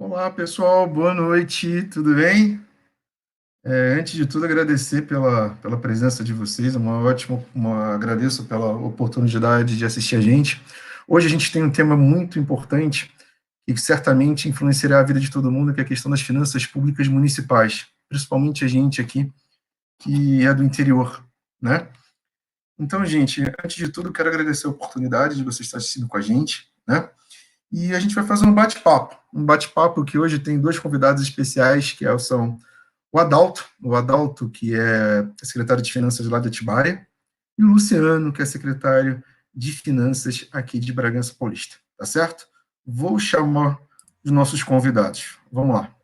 Olá, pessoal, boa noite, tudo bem? Antes de tudo, agradecer pela presença de vocês, agradeço pela oportunidade de assistir a gente. Hoje a gente tem um tema muito importante e que certamente influenciará a vida de todo mundo, que é a questão das finanças públicas municipais, principalmente a gente aqui, que é do interior, né? Então, gente, antes de tudo, quero agradecer a oportunidade de vocês estarem assistindo com a gente, né? E a gente vai fazer um bate-papo que hoje tem dois convidados especiais, são o Adalto, que é secretário de Finanças lá de Atibaia, e o Luciano, que é secretário de Finanças aqui de Bragança Paulista, tá certo? Vou chamar os nossos convidados. Vamos lá.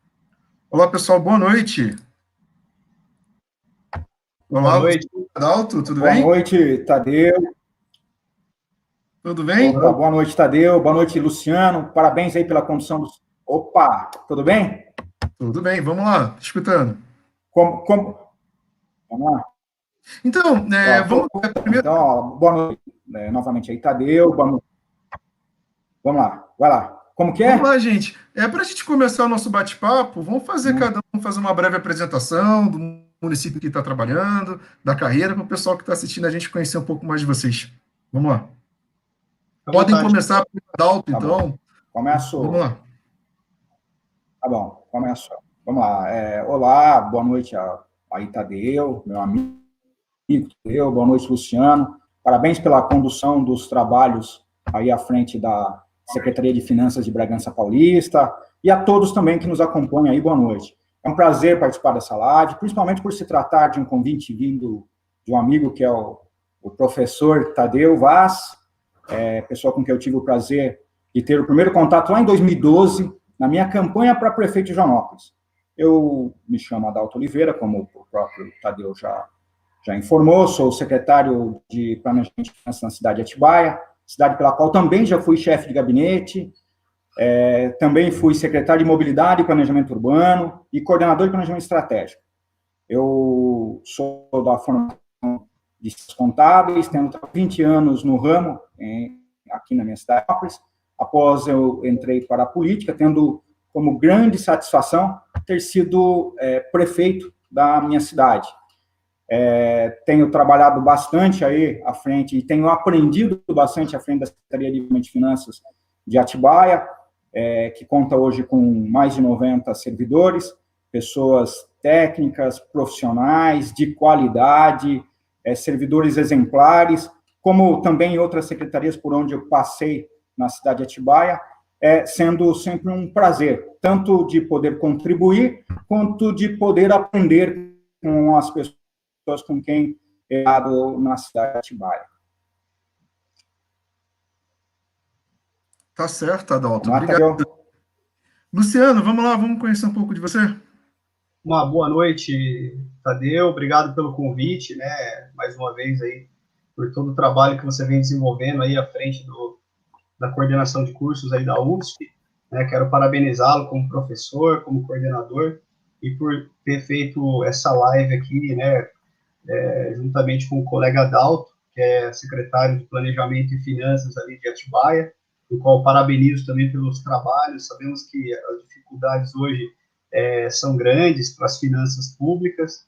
Olá, pessoal, boa noite. Boa Olá, noite. Adalto, tudo Boa bem? noite, Tadeu. Tudo bem? Opa, boa noite, Tadeu. Boa noite, Luciano. Parabéns aí pela condução dos... Opa, tudo bem? Tudo bem, vamos lá, escutando. Como... Vamos lá. Então, vamos... Então, ó, boa noite novamente aí, Tadeu. Boa noite. Vamos lá, vai lá. Como que é? Vamos lá, gente. Para a gente começar o nosso bate-papo, vamos fazer cada um fazer uma breve apresentação do município que está trabalhando, da carreira, para o pessoal que está assistindo a gente conhecer um pouco mais de vocês. Vamos lá. Podem começar pelo Adalto, então. Bom. Começo. Vamos lá. Tá bom, começo. Vamos lá. Olá, boa noite aí, Tadeu, meu amigo Tadeu. Boa noite, Luciano. Parabéns pela condução dos trabalhos aí à frente da Secretaria de Finanças de Bragança Paulista, e a todos também que nos acompanham aí, boa noite. É um prazer participar dessa live, principalmente por se tratar de um convite vindo de um amigo que é o professor Tadeu Vaz, pessoa com quem eu tive o prazer de ter o primeiro contato lá em 2012, na minha campanha para prefeito de Joanópolis. Eu me chamo Adalto Oliveira, como o próprio Tadeu já informou, sou secretário de Planejamento de Finanças na cidade de Atibaia, cidade pela qual também já fui chefe de gabinete, também fui secretário de Mobilidade e Planejamento Urbano e coordenador de Planejamento Estratégico. Eu sou da formação de ciências contábeis, tenho 20 anos no ramo, aqui na minha cidade. Após eu entrei para a política, tendo como grande satisfação ter sido prefeito da minha cidade. Tenho trabalhado bastante aí à frente e tenho aprendido bastante à frente da Secretaria de Finanças de Atibaia, que conta hoje com mais de 90 servidores, pessoas técnicas, profissionais, de qualidade, servidores exemplares, como também em outras secretarias por onde eu passei na cidade de Atibaia, sendo sempre um prazer, tanto de poder contribuir, quanto de poder aprender com as pessoas com quem é dado na cidade de Atibaia. Tá certo, Adalto. Obrigado. Luciano, vamos lá, vamos conhecer um pouco de você. Uma boa noite, Tadeu. Obrigado pelo convite, né? Mais uma vez aí, por todo o trabalho que você vem desenvolvendo aí à frente da coordenação de cursos aí da USP. Né? Quero parabenizá-lo como professor, como coordenador, e por ter feito essa live aqui, né? Juntamente com o colega Adalto, que é secretário de Planejamento e Finanças ali de Atibaia, do qual parabenizo também pelos trabalhos. Sabemos que as dificuldades hoje são grandes para as finanças públicas,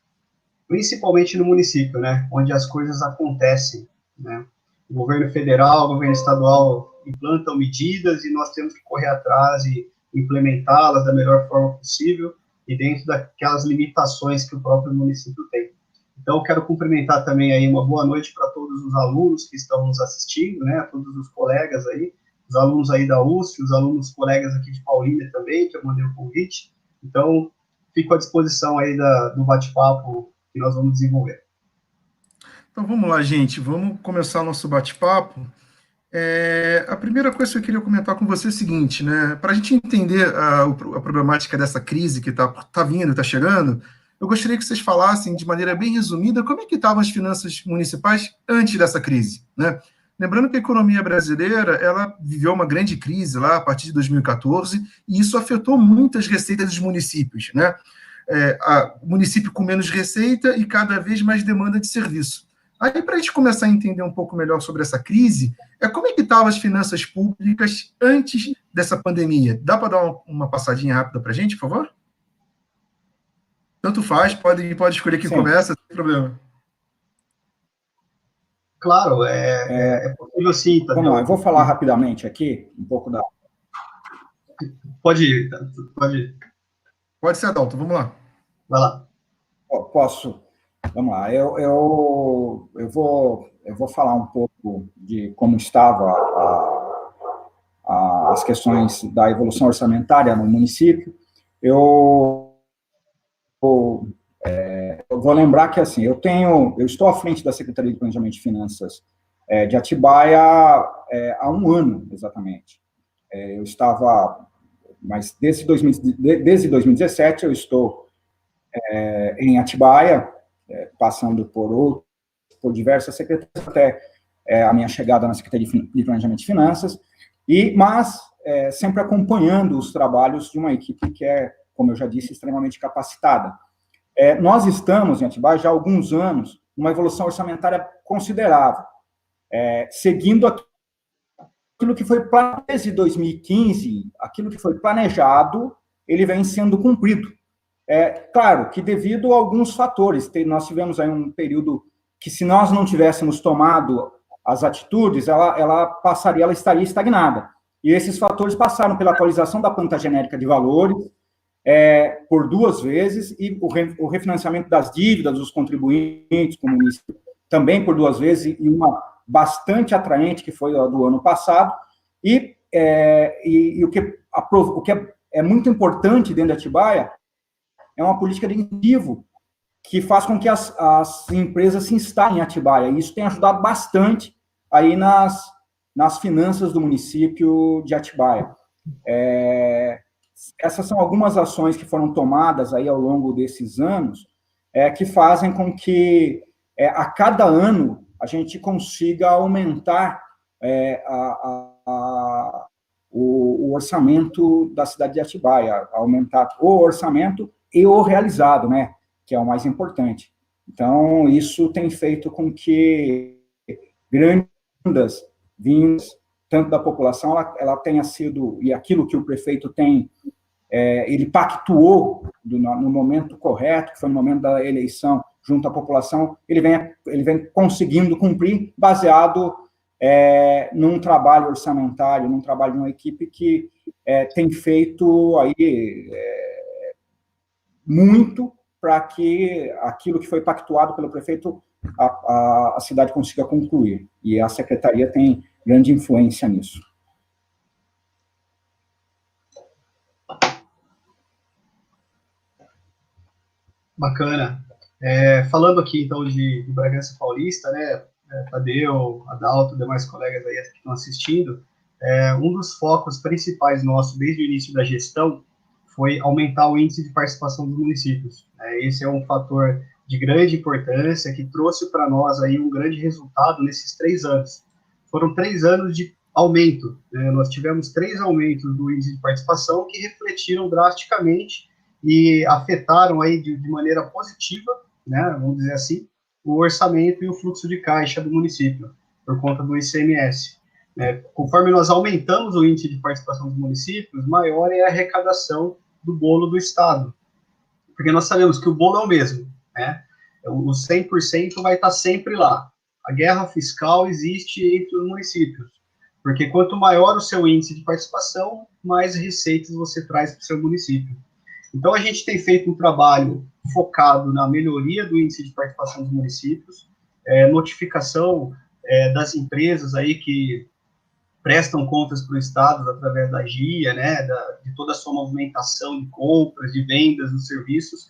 principalmente no município, né, onde as coisas acontecem, né? O governo federal, o governo estadual implantam medidas e nós temos que correr atrás e implementá-las da melhor forma possível e dentro daquelas limitações que o próprio município tem. Então, quero cumprimentar também aí uma boa noite para todos os alunos que estão nos assistindo, né, todos os colegas aí, os alunos aí da USP, os alunos colegas aqui de Paulínia também, que eu mandei o convite. Então, fico à disposição aí do bate-papo que nós vamos desenvolver. Então, vamos lá, gente, vamos começar o nosso bate-papo. A primeira coisa que eu queria comentar com você é o seguinte, né, para a gente entender a problemática dessa crise que está vindo, está chegando, eu gostaria que vocês falassem de maneira bem resumida como é que estavam as finanças municipais antes dessa crise, né? Lembrando que a economia brasileira, ela viveu uma grande crise lá a partir de 2014, e isso afetou muito as receitas dos municípios, né? O município com menos receita e cada vez mais demanda de serviço. Aí, para a gente começar a entender um pouco melhor sobre essa crise, como é que estavam as finanças públicas antes dessa pandemia? Dá para dar uma passadinha rápida para a gente, por favor? Tanto faz, pode escolher quem Sim. começa, sem problema. Claro, é possível sim, Vamos lá, eu Tadeu. vou falar rapidamente aqui, um pouco da... Pode ir, pode ir. Pode ser, Adalto, vamos lá. Vai lá. Posso? Vamos lá, eu vou falar um pouco de como estava as questões da evolução orçamentária no município. Eu vou lembrar que, assim, eu estou à frente da Secretaria de Planejamento de Finanças de Atibaia há um ano, exatamente. Eu estava, mas desde 2017 eu estou em Atibaia, passando por diversas secretarias, até a minha chegada na Secretaria de Planejamento de Finanças, mas sempre acompanhando os trabalhos de uma equipe que é, como eu já disse, extremamente capacitada. Nós estamos em Atibaia já há alguns anos numa evolução orçamentária considerável, seguindo aquilo que foi desde 2015, aquilo que foi planejado, ele vem sendo cumprido. Claro que devido a alguns fatores, nós tivemos aí um período que, se nós não tivéssemos tomado as atitudes, ela estaria estagnada. E esses fatores passaram pela atualização da planta genérica de valores, por 2 vezes, e o refinanciamento das dívidas dos contribuintes, como município, também por 2 vezes, e uma bastante atraente, que foi a do ano passado, e o que é muito importante dentro de Atibaia é uma política de incentivo que faz com que as empresas se instalem em Atibaia, e isso tem ajudado bastante aí nas finanças do município de Atibaia. Essas são algumas ações que foram tomadas aí ao longo desses anos, que fazem com que a cada ano a gente consiga aumentar o orçamento da cidade de Atibaia, aumentar o orçamento e o realizado, né, que é o mais importante. Então, isso tem feito com que grandes vindas, tanto da população, ela tenha sido, e aquilo que o prefeito tem, ele pactuou no momento correto, que foi no momento da eleição, junto à população, ele vem conseguindo cumprir, baseado num trabalho orçamentário, num trabalho de uma equipe que tem feito aí muito para que aquilo que foi pactuado pelo prefeito, a cidade consiga concluir. E a secretaria tem grande influência nisso. Bacana. Falando aqui, então, de Bragança Paulista, né, Tadeu, Adalto, demais colegas aí que estão assistindo, um dos focos principais nossos desde o início da gestão foi aumentar o índice de participação dos municípios. Esse é um fator de grande importância que trouxe para nós aí um grande resultado nesses 3 anos. Foram 3 anos de aumento, né? Nós tivemos 3 aumentos do índice de participação que refletiram drasticamente e afetaram aí de maneira positiva, né, vamos dizer assim, o orçamento e o fluxo de caixa do município, por conta do ICMS. Conforme nós aumentamos o índice de participação dos municípios, maior é a arrecadação do bolo do Estado, porque nós sabemos que o bolo é o mesmo, né? O 100% vai estar sempre lá. A guerra fiscal existe entre os municípios, porque quanto maior o seu índice de participação, mais receitas você traz para o seu município. Então, a gente tem feito um trabalho focado na melhoria do índice de participação dos municípios, notificação das empresas aí que prestam contas para o Estado através da GIA, né, de toda a sua movimentação de compras, de vendas dos serviços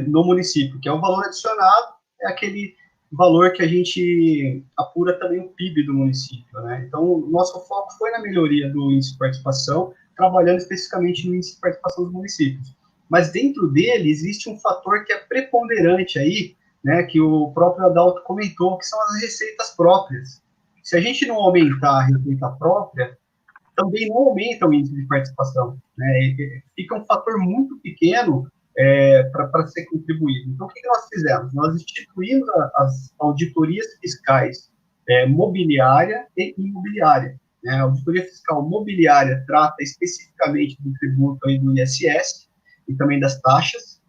no município, que é o valor adicionado, é aquele valor que a gente apura também o PIB do município, né? Então, o nosso foco foi na melhoria do índice de participação, trabalhando especificamente no índice de participação dos municípios. Mas dentro dele existe um fator que é preponderante aí, né, que o próprio Adalto comentou, que são as receitas próprias. Se a gente não aumentar a receita própria, também não aumenta o índice de participação, né? Fica um fator muito pequeno para ser contribuído. Então, o que nós fizemos? Nós instituímos as auditorias fiscais mobiliária e imobiliária. Né? A auditoria fiscal mobiliária trata especificamente do tributo aí do ISS e também das taxas,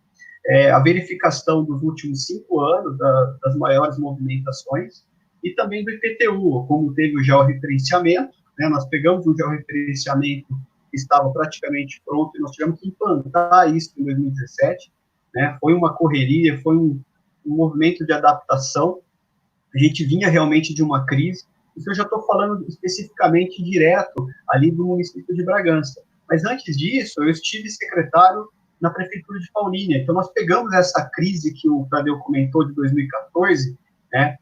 a verificação dos últimos 5 anos das maiores movimentações, e também do IPTU, como teve o georreferenciamento, né? Nós pegamos o georreferenciamento que estava praticamente pronto, e nós tivemos que implantar isso em 2017, né? Foi uma correria, foi um movimento de adaptação. A gente vinha realmente de uma crise. Isso eu já estou falando especificamente direto ali do município de Bragança. Mas antes disso, eu estive secretário na prefeitura de Paulínia. Então, nós pegamos essa crise que o Tadeu comentou de 2014, né?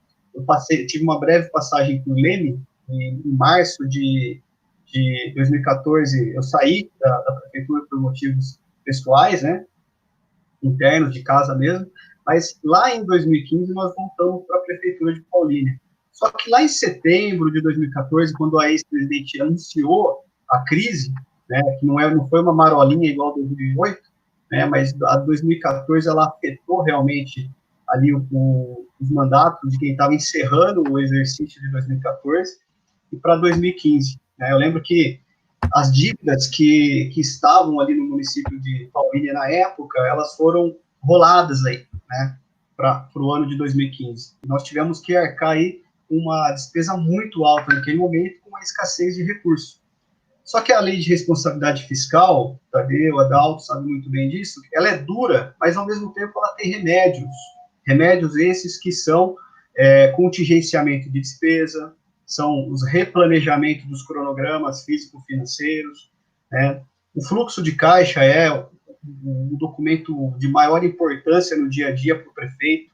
Tive uma breve passagem por Leme, em março de 2014, eu saí da prefeitura por motivos pessoais, né? Internos, de casa mesmo, mas lá em 2015 nós voltamos para a prefeitura de Paulínia. Só que lá em setembro de 2014, quando a ex-presidente anunciou a crise, né, que não foi uma marolinha igual a 2008, né, mas a 2014 ela afetou realmente ali os mandatos de quem estava encerrando o exercício de 2014 e para 2015. Né, eu lembro que as dívidas que estavam ali no município de Paulínia na época, elas foram roladas aí, né, para o ano de 2015. Nós tivemos que arcar aí uma despesa muito alta naquele momento, com uma escassez de recursos. Só que a lei de responsabilidade fiscal, Tadeu, Adalto, sabe muito bem disso, ela é dura, mas ao mesmo tempo ela tem remédios esses que são contingenciamento de despesa, são os replanejamentos dos cronogramas físico-financeiros, né? O fluxo de caixa é um documento de maior importância no dia a dia para o prefeito.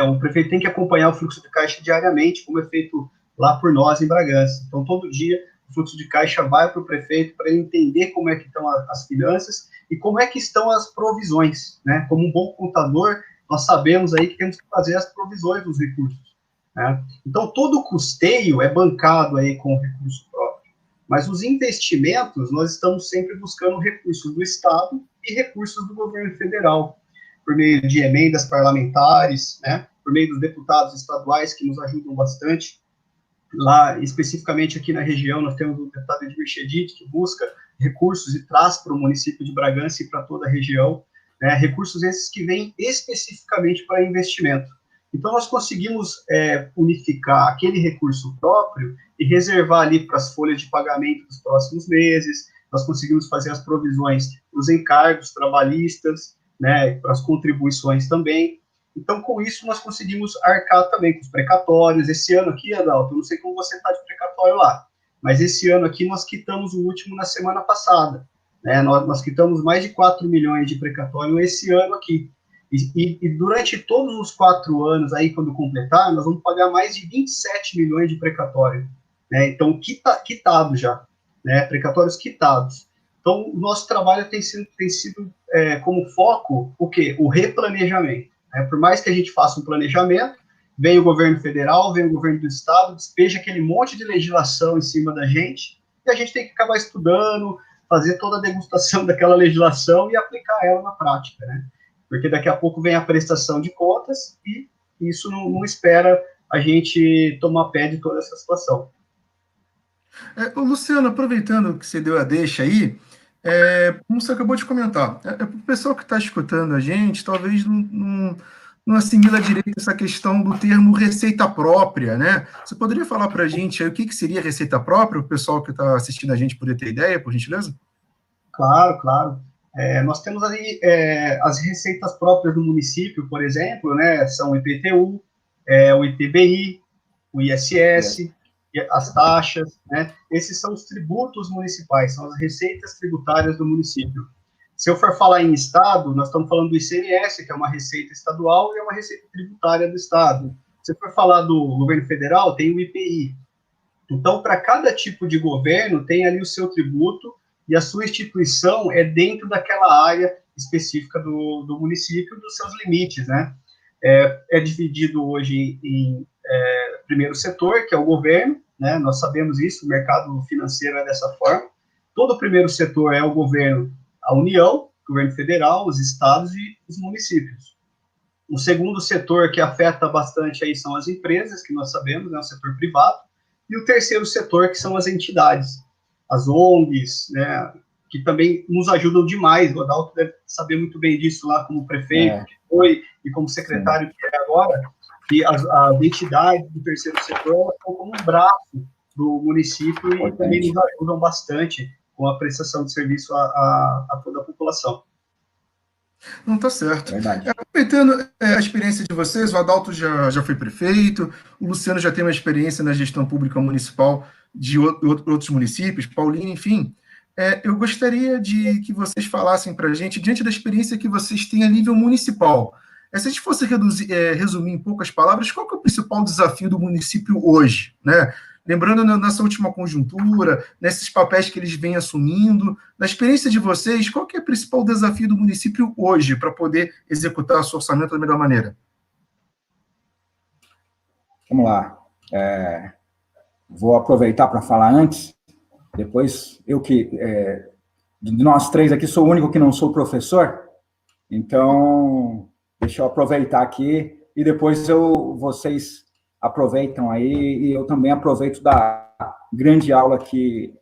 O prefeito tem que acompanhar o fluxo de caixa diariamente, como é feito lá por nós em Bragança. Então, todo dia, o fluxo de caixa vai para o prefeito para ele entender como é que estão as finanças e como é que estão as provisões, né? Como um bom contador, nós sabemos aí que temos que fazer as provisões dos recursos, né? Então, todo o custeio é bancado aí com recurso próprio, mas os investimentos, nós estamos sempre buscando recursos do Estado e recursos do governo federal, por meio de emendas parlamentares, né, por meio dos deputados estaduais que nos ajudam bastante. Lá, especificamente aqui na região, nós temos o deputado Edmir Chedid, que busca recursos e traz para o município de Bragança e para toda a região, né, recursos esses que vêm especificamente para investimento. Então, nós conseguimos unificar aquele recurso próprio e reservar ali para as folhas de pagamento dos próximos meses, nós conseguimos fazer as provisões para os encargos trabalhistas, né, para as contribuições também. Então, com isso, nós conseguimos arcar também com os precatórios. Esse ano aqui, Adalto, eu não sei como você está de precatório lá, mas esse ano aqui nós quitamos o último na semana passada, né? Nós quitamos mais de 4 milhões de precatório esse ano aqui. E durante todos os 4 anos, aí, quando completar, nós vamos pagar mais de 27 milhões de precatório, né? Então, quitado já, né? Precatórios quitados. Então, o nosso trabalho tem sido como foco o quê? O replanejamento. Né? Por mais que a gente faça um planejamento, vem o governo federal, vem o governo do estado, despeja aquele monte de legislação em cima da gente, e a gente tem que acabar estudando, fazer toda a degustação daquela legislação e aplicar ela na prática, né? Porque daqui a pouco vem a prestação de contas e isso não espera a gente tomar pé de toda essa situação. Luciano, aproveitando que você deu a deixa aí, como você acabou de comentar, para o pessoal que está escutando a gente, talvez não assimila direito essa questão do termo receita própria, né? Você poderia falar para a gente aí o que seria receita própria, o pessoal que está assistindo a gente poder ter ideia, por gentileza? Claro, claro. Nós temos ali as receitas próprias do município, por exemplo, né? São o IPTU, o ITBI, o ISS, as taxas, né? Esses são os tributos municipais, são as receitas tributárias do município. Se eu for falar em estado, nós estamos falando do ICMS, que é uma receita estadual e é uma receita tributária do estado. Se eu for falar do governo federal, tem o IPI. Então, para cada tipo de governo, tem ali o seu tributo e a sua instituição é dentro daquela área específica do município, dos seus limites, né? É dividido hoje em primeiro setor, que é o governo, né? Nós sabemos isso, o mercado financeiro é dessa forma. Todo o primeiro setor é o governo, a União, governo federal, os estados e os municípios. O segundo setor que afeta bastante aí são as empresas, que nós sabemos, né, o setor privado, e o terceiro setor, que são as entidades, as ONGs, né, que também nos ajudam demais. O Adalto deve saber muito bem disso lá como prefeito que foi e como secretário que é agora, que as entidades do terceiro setor são como um braço do município e também nos ajudam bastante com a prestação de serviço a toda a população. Não, tá certo. Aproveitando a experiência de vocês, o Adalto já foi prefeito, o Luciano já tem uma experiência na gestão pública municipal de outros municípios, Paulínia, enfim. Eu gostaria de que vocês falassem para a gente, diante da experiência que vocês têm a nível municipal, se a gente fosse resumir em poucas palavras, qual que é o principal desafio do município hoje, né? Lembrando nessa última conjuntura, nesses papéis que eles vêm assumindo, na experiência de vocês, qual que é o principal desafio do município hoje para poder executar o seu orçamento da melhor maneira? Vamos lá. Vou aproveitar para falar antes, depois de nós três aqui, sou o único que não sou professor, então deixa eu aproveitar aqui e depois vocês aproveitam aí e eu também aproveito da grande aula que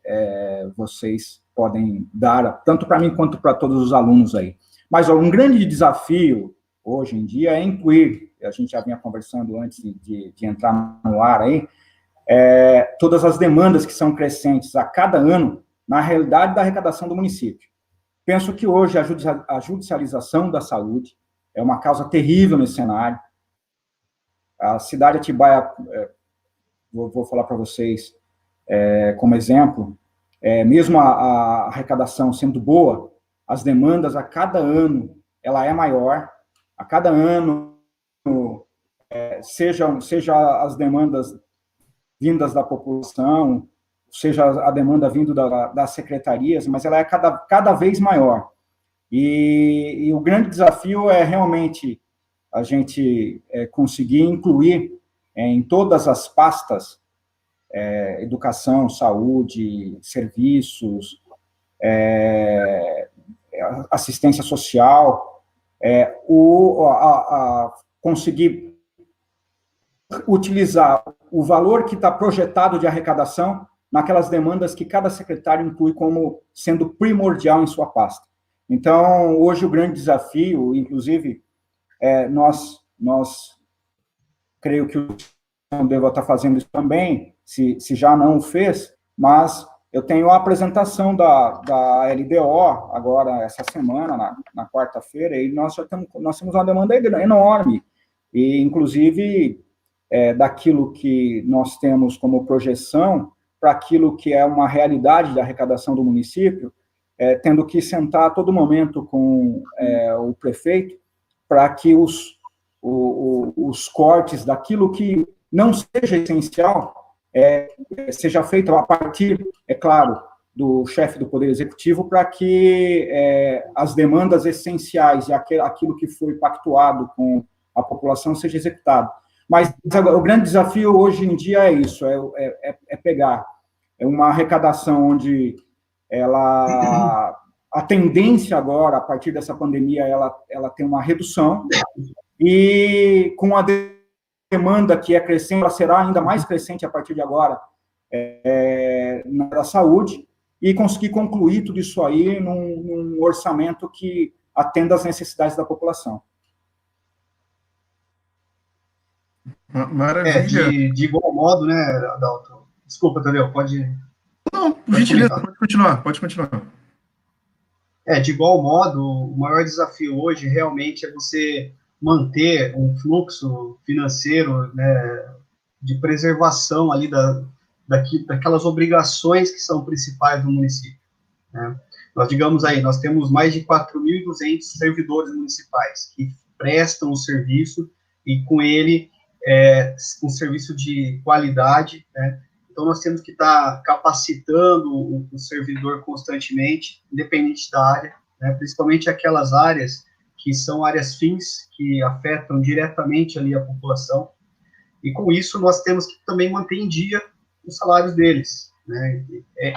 vocês podem dar, tanto para mim quanto para todos os alunos aí. Mas um grande desafio hoje em dia é incluir, a gente já vinha conversando antes de entrar no ar aí, todas as demandas que são crescentes a cada ano na realidade da arrecadação do município. Penso que hoje a judicialização da saúde é uma causa terrível nesse cenário. A cidade de Atibaia, vou falar para vocês como exemplo, mesmo a arrecadação sendo boa, as demandas a cada ano, ela é maior, a cada ano, seja as demandas vindas da população, seja a demanda vindo das secretarias, mas ela é cada vez maior. E o grande desafio é realmente a gente conseguir incluir em todas as pastas, educação, saúde, serviços, assistência social, conseguir utilizar o valor que está projetado de arrecadação naquelas demandas que cada secretário inclui como sendo primordial em sua pasta. Então, hoje o grande desafio, inclusive, nós creio que o senhor deva estar fazendo isso também, se já não o fez, mas eu tenho a apresentação da LDO agora, essa semana, na quarta-feira, e nós temos uma demanda enorme, e inclusive daquilo que nós temos como projeção para aquilo que é uma realidade da arrecadação do município, tendo que sentar a todo momento com o prefeito para que os cortes daquilo que não seja essencial seja feito a partir, é claro, do chefe do Poder Executivo, para que as demandas essenciais e aquilo que foi pactuado com a população seja executado. Mas o grande desafio hoje em dia é isso, pegar uma arrecadação onde a tendência agora, a partir dessa pandemia, ela tem uma redução, e com a demanda que é crescente, ela será ainda mais crescente a partir de agora na saúde, e conseguir concluir tudo isso aí num orçamento que atenda às necessidades da população. Maravilha. De igual modo, né, Adalto? Desculpa, Tadeu, pode... Não, por gentileza, pode continuar. De igual modo, o maior desafio hoje realmente é você manter um fluxo financeiro, né, de preservação ali daquelas obrigações que são principais do município, né? Nós temos mais de 4.200 servidores municipais que prestam o serviço e com ele um serviço de qualidade, né? Então, nós temos que estar capacitando o servidor constantemente, independente da área, né? Principalmente aquelas áreas que são áreas fins, que afetam diretamente ali a população. E, com isso, nós temos que também manter em dia os salários deles, né?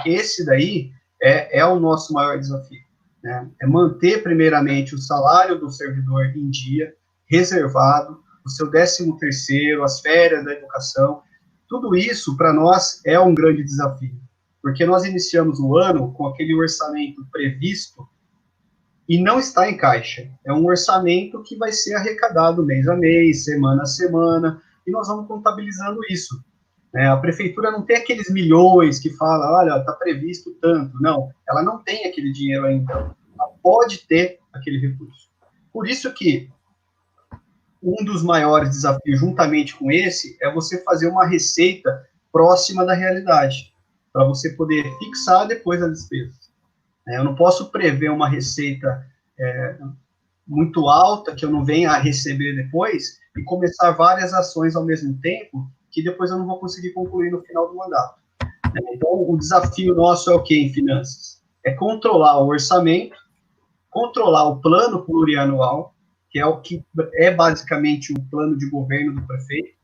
Esse daí é o nosso maior desafio. né? É manter, primeiramente, o salário do servidor em dia, reservado, o seu 13º, as férias da educação. Tudo isso, para nós, é um grande desafio, porque nós iniciamos o ano com aquele orçamento previsto e não está em caixa. É um orçamento que vai ser arrecadado mês a mês, semana a semana, e nós vamos contabilizando isso. A prefeitura não tem aqueles milhões que fala, olha, está previsto tanto. Não, ela não tem aquele dinheiro ainda. Ela pode ter aquele recurso. Por isso que um dos maiores desafios, juntamente com esse, é você fazer uma receita próxima da realidade, para você poder fixar depois as despesas. Eu não posso prever uma receita muito alta, que eu não venha a receber depois, e começar várias ações ao mesmo tempo, que depois eu não vou conseguir concluir no final do mandato. Então, o desafio nosso é o quê em finanças? É controlar o orçamento, controlar o plano plurianual, que é o que é basicamente o plano de governo do prefeito,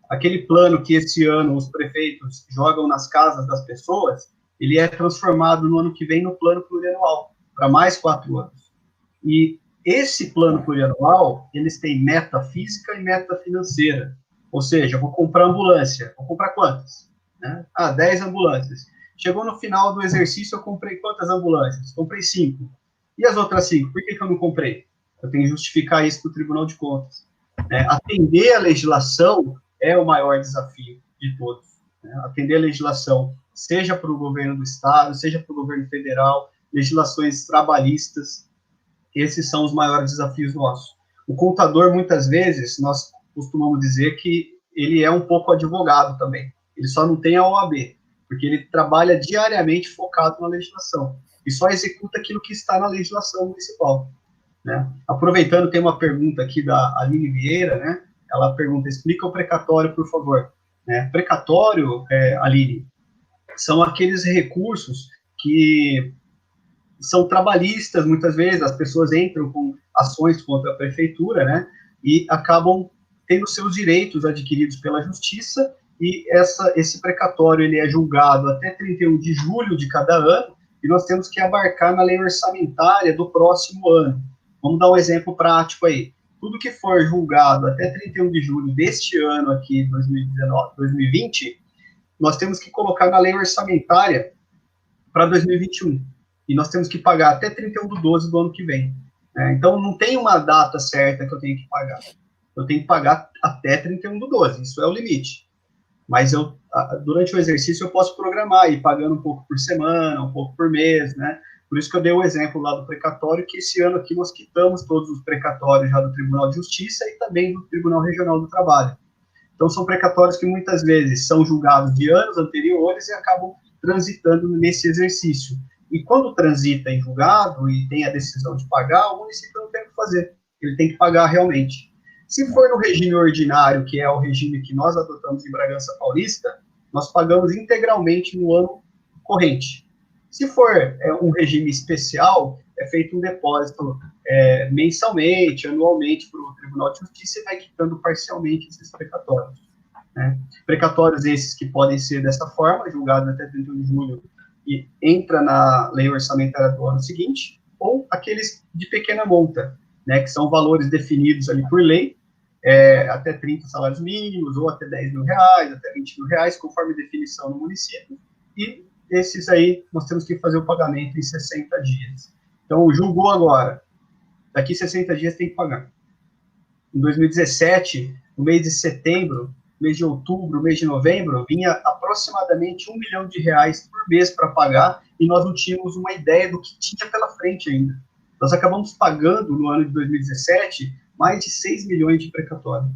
aquele plano que esse ano os prefeitos jogam nas casas das pessoas, ele é transformado no ano que vem no plano plurianual, para mais 4 anos. E esse plano plurianual, eles têm meta física e meta financeira. Ou seja, eu vou comprar ambulância. Vou comprar quantas? 10 ambulâncias. Chegou no final do exercício, eu comprei quantas ambulâncias? Comprei 5. E as outras 5? Por que eu não comprei? Eu tenho que justificar isso para o Tribunal de Contas. Atender a legislação é o maior desafio de todos. Atender a legislação, seja para o governo do Estado, seja para o governo federal, legislações trabalhistas, esses são os maiores desafios nossos. O contador, muitas vezes, nós costumamos dizer que ele é um pouco advogado também. Ele só não tem a OAB, porque ele trabalha diariamente focado na legislação e só executa aquilo que está na legislação municipal. Aproveitando, tem uma pergunta aqui da Aline Vieira, ela pergunta, explica o precatório, por favor. Precatório, Aline, são aqueles recursos que são trabalhistas, muitas vezes, as pessoas entram com ações contra a prefeitura, e acabam tendo seus direitos adquiridos pela justiça, e esse precatório ele é julgado até 31 de julho de cada ano, e nós temos que abarcar na lei orçamentária do próximo ano. Vamos dar um exemplo prático aí. Tudo que for julgado até 31 de julho deste ano aqui, 2020, nós temos que colocar na lei orçamentária para 2021. E nós temos que pagar até 31/12 do ano que vem. Então, não tem uma data certa que eu tenho que pagar. Eu tenho que pagar até 31/12, isso é o limite. Mas durante o exercício eu posso programar, ir pagando um pouco por semana, um pouco por mês, Por isso que eu dei o exemplo lá do precatório, que esse ano aqui nós quitamos todos os precatórios já do Tribunal de Justiça e também do Tribunal Regional do Trabalho. Então, são precatórios que muitas vezes são julgados de anos anteriores e acabam transitando nesse exercício. E quando transita em julgado e tem a decisão de pagar, o município não tem o que fazer, ele tem que pagar realmente. Se for no regime ordinário, que é o regime que nós adotamos em Bragança Paulista, nós pagamos integralmente no ano corrente. Se for um regime especial, é feito um depósito mensalmente, anualmente para o Tribunal de Justiça e vai quitando parcialmente esses precatórios. Precatórios esses que podem ser dessa forma, julgados até 31 de julho, e entra na lei orçamentária do ano seguinte, ou aqueles de pequena monta, que são valores definidos ali por lei, até 30 salários mínimos, ou até 10 mil reais, até 20 mil reais, conforme definição no município, e esses aí nós temos que fazer o pagamento em 60 dias. Então, julgou agora, daqui 60 dias tem que pagar. Em 2017, no mês de setembro, mês de outubro, mês de novembro, vinha aproximadamente R$1 milhão por mês para pagar, e nós não tínhamos uma ideia do que tinha pela frente ainda. Nós acabamos pagando, no ano de 2017, mais de 6 milhões de precatório,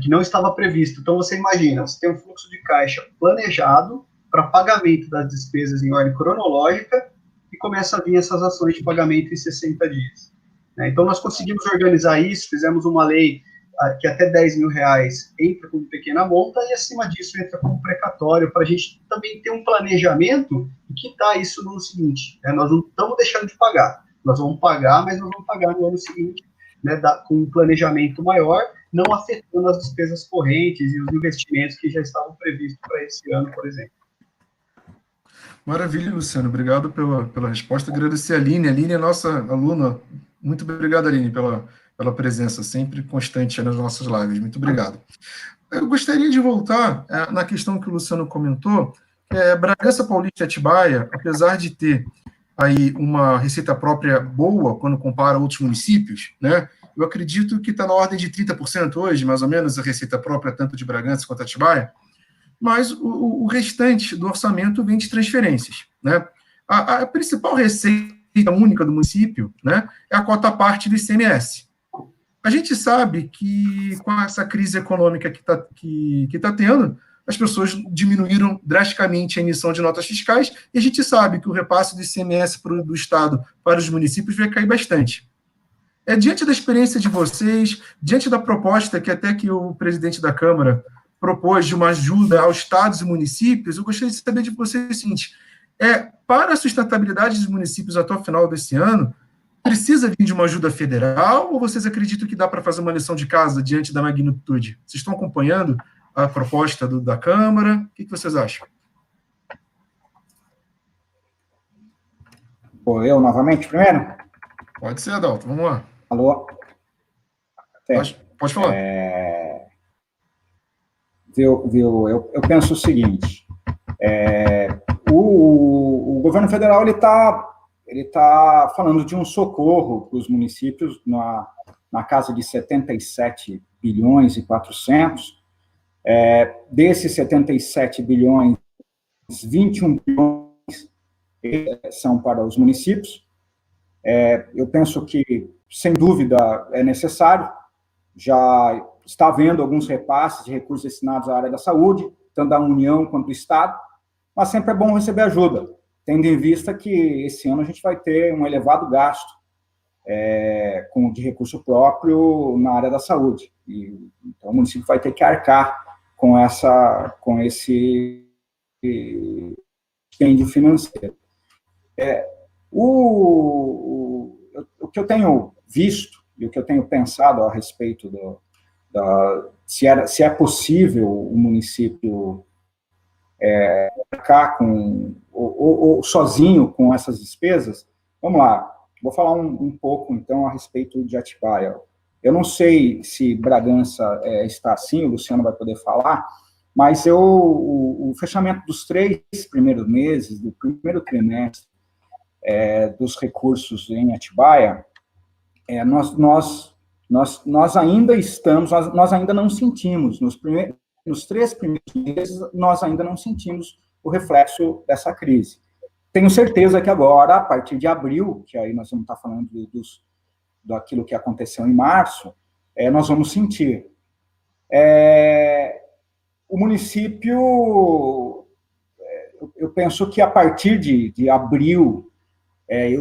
que não estava previsto. Então, você imagina, você tem um fluxo de caixa planejado para pagamento das despesas em ordem cronológica, e começa a vir essas ações de pagamento em 60 dias. Então, nós conseguimos organizar isso, fizemos uma lei que até 10 mil reais entra como pequena monta, e acima disso entra como precatório, para a gente também ter um planejamento e quitar isso no ano seguinte. Nós não estamos deixando de pagar, nós vamos pagar, mas nós vamos pagar no ano seguinte, com um planejamento maior, não afetando as despesas correntes e os investimentos que já estavam previstos para esse ano, por exemplo. Maravilha, Luciano. Obrigado pela resposta. Agradecer a Aline. A Aline é nossa aluna. Muito obrigado, Aline, pela presença, sempre constante nas nossas lives. Muito obrigado. Eu gostaria de voltar na questão que o Luciano comentou, que é Bragança Paulista e Atibaia, apesar de ter aí uma receita própria boa quando compara outros municípios, né? Eu acredito que está na ordem de 30% hoje, mais ou menos, a receita própria, tanto de Bragança quanto Atibaia, mas o restante do orçamento vem de transferências, né? A principal receita única do município, né, é a cota parte do ICMS. A gente sabe que com essa crise econômica que tá tendo, as pessoas diminuíram drasticamente a emissão de notas fiscais e a gente sabe que o repasse do ICMS do Estado para os municípios vai cair bastante. Diante da experiência de vocês, diante da proposta que até que o presidente da Câmara propôs de uma ajuda aos estados e municípios, eu gostaria de saber de vocês o seguinte, para a sustentabilidade dos municípios até o final desse ano, precisa vir de uma ajuda federal ou vocês acreditam que dá para fazer uma lição de casa diante da magnitude? Vocês estão acompanhando a proposta da Câmara? O que vocês acham? Eu novamente primeiro? Pode ser, Adalto. Vamos lá. Alô? Pode falar. Eu penso o seguinte, o governo federal ele tá falando de um socorro para os municípios na casa de 77 bilhões e 400, desses 77 bilhões, 21 bilhões são para os municípios. Eu penso que, sem dúvida, é necessário, já está havendo alguns repasses de recursos destinados à área da saúde, tanto da União quanto do Estado, mas sempre é bom receber ajuda, tendo em vista que esse ano a gente vai ter um elevado gasto de recurso próprio na área da saúde. Então, o município vai ter que arcar com esse dispêndio financeiro. O que eu tenho visto e o que eu tenho pensado a respeito se é possível o município arcar ou sozinho com essas despesas, vamos lá, vou falar um pouco, então, a respeito de Atibaia. Eu não sei se Bragança está assim, o Luciano vai poder falar, mas o fechamento dos 3 primeiros meses, do primeiro trimestre, dos recursos em Atibaia, nós ainda não sentimos, nos 3 primeiros meses, nós ainda não sentimos o reflexo dessa crise. Tenho certeza que agora, a partir de abril, que aí nós vamos estar falando daquilo que aconteceu em março, nós vamos sentir. O município, eu penso que a partir de abril,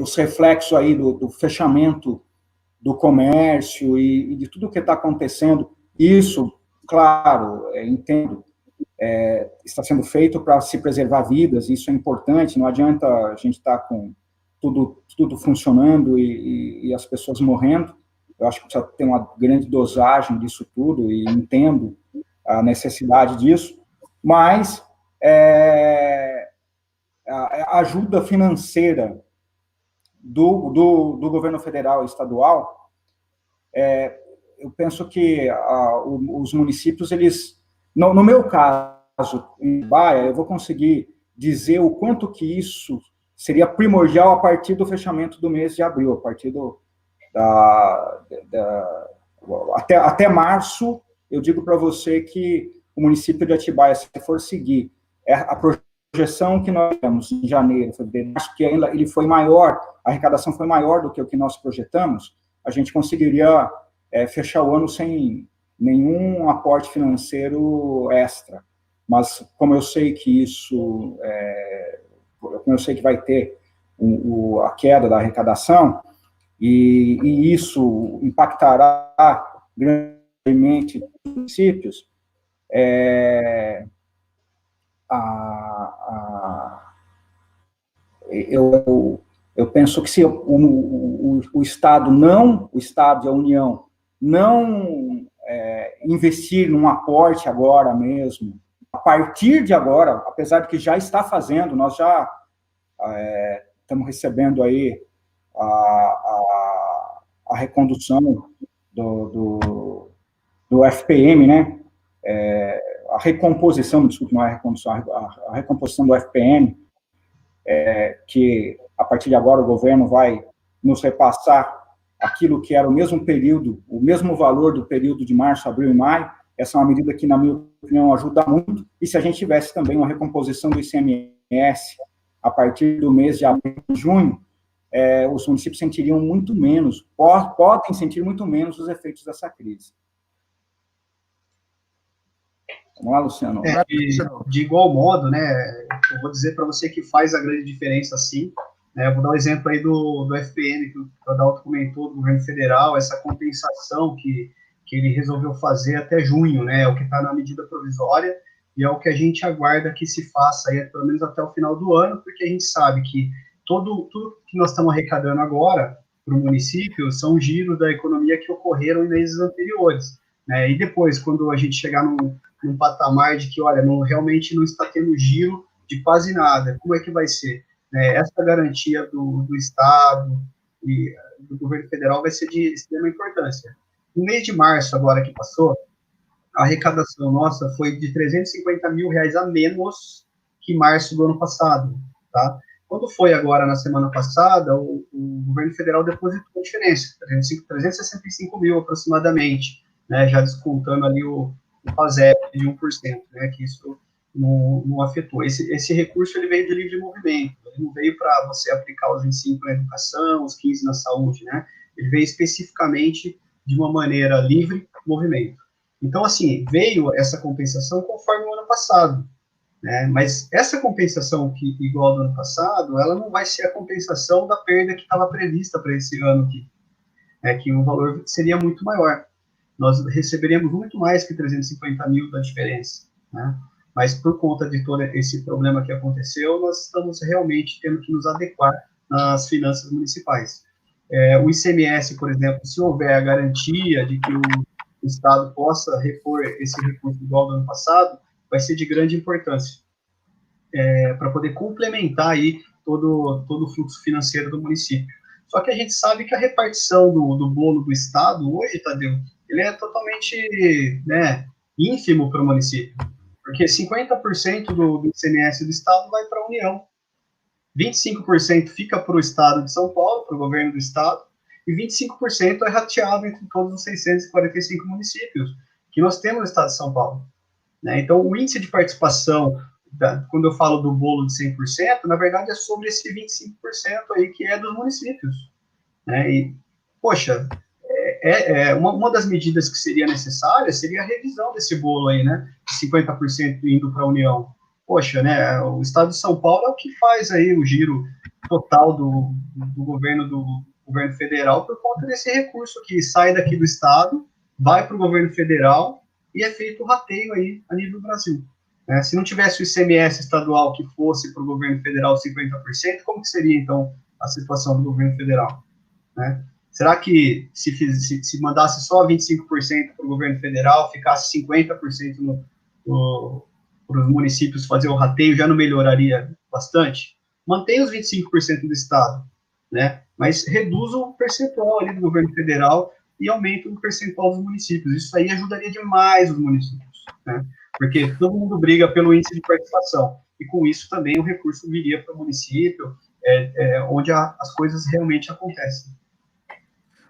os reflexos aí do fechamento do comércio e de tudo o que está acontecendo, isso, claro, entendo, está sendo feito para se preservar vidas, isso é importante, não adianta a gente estar com tudo funcionando e as pessoas morrendo. Eu acho que precisa ter uma grande dosagem disso tudo e entendo a necessidade disso, mas a ajuda financeira do governo federal e estadual, eu penso que os municípios, eles, no meu caso, em Baia, eu vou conseguir dizer o quanto que isso seria primordial a partir do fechamento do mês de abril, a partir até março. Eu digo para você que o município de Atibaia, se for seguir a projeção que nós temos em janeiro, fevereiro, acho que ainda ele foi maior, a arrecadação foi maior do que o que nós projetamos, a gente conseguiria fechar o ano sem nenhum aporte financeiro extra. Mas como eu sei que isso, como eu sei que vai ter a queda da arrecadação, e isso impactará grandemente os municípios, eu penso que se o Estado e a União não investir num aporte agora mesmo, a partir de agora, apesar de que já está fazendo, nós já Estamos recebendo aí a recondução do FPM, né? A recomposição, desculpe, não é a recondução, a recomposição do FPM, que a partir de agora o governo vai nos repassar aquilo que era o mesmo período, o mesmo valor do período de março, abril e maio. Essa é uma medida que, na minha opinião, ajuda muito. E se a gente tivesse também uma recomposição do ICMS a partir do mês de abril e junho, os municípios sentiriam muito menos, podem sentir muito menos os efeitos dessa crise. Vamos lá, Luciano. De igual modo, né, eu vou dizer para você que faz a grande diferença, sim. Eu vou dar um exemplo aí do FPM, que o Adalto comentou, do governo federal, essa compensação que ele resolveu fazer até junho, né, é o que está na medida provisória, e é o que a gente aguarda que se faça aí, pelo menos até o final do ano, porque a gente sabe que tudo que nós estamos arrecadando agora para o município são giros da economia que ocorreram em meses anteriores, né, e depois, quando a gente chegar num patamar de que, olha, realmente não está tendo giro de quase nada, como é que vai ser? Essa garantia do Estado e do governo federal vai ser de extrema importância. No mês de março, agora que passou, a arrecadação nossa foi de R$350 mil a menos que março do ano passado, tá? Quando foi agora, na semana passada, o governo federal depositou a diferença, 365 mil aproximadamente, né, já descontando ali o PASEP de 1%, né, que isso não afetou. Esse recurso ele veio de livre movimento, ele não veio para você aplicar os 25 na educação, os 15 na saúde, né, ele veio especificamente de uma maneira livre movimento. Então, assim, veio essa compensação conforme o ano passado, né, mas essa compensação, que igual do ano passado, ela não vai ser a compensação da perda que estava prevista para esse ano aqui, que o valor seria muito maior. Nós receberíamos muito mais que 350 mil da diferença, né? Mas por conta de todo esse problema que aconteceu, nós estamos realmente tendo que nos adequar às finanças municipais. O ICMS, por exemplo, se houver a garantia de que o Estado possa repor esse recurso igual do ano passado, vai ser de grande importância, para poder complementar aí todo o fluxo financeiro do município. Só que a gente sabe que a repartição do bolo do Estado hoje, Tadeu, ele é totalmente, né, ínfimo para o município, porque 50% do ICMS do Estado vai para a União, 25% fica para o Estado de São Paulo, para o governo do Estado, e 25% é rateado entre todos os 645 municípios que nós temos no Estado de São Paulo, né? Então, o índice de participação, quando eu falo do bolo de 100%, na verdade é sobre esse 25% aí que é dos municípios, né? E, poxa, uma das medidas que seria necessária seria a revisão desse bolo aí, né? 50% indo para a União. Poxa, né? O Estado de São Paulo é o que faz aí o giro total do governo federal por conta desse recurso que sai daqui do Estado, vai para o governo federal e é feito o rateio aí a nível do Brasil. Se não tivesse o ICMS estadual que fosse para o governo federal 50%, como que seria, então, a situação do governo federal, né? Será que se mandasse só 25% para o governo federal, ficasse 50% para os municípios fazer o rateio, já não melhoraria bastante? Mantém os 25% do Estado, né? Mas reduz o percentual ali do governo federal e aumenta o percentual dos municípios. Isso aí ajudaria demais os municípios, né? Porque todo mundo briga pelo índice de participação, e com isso também o recurso viria para o município, onde as coisas realmente acontecem.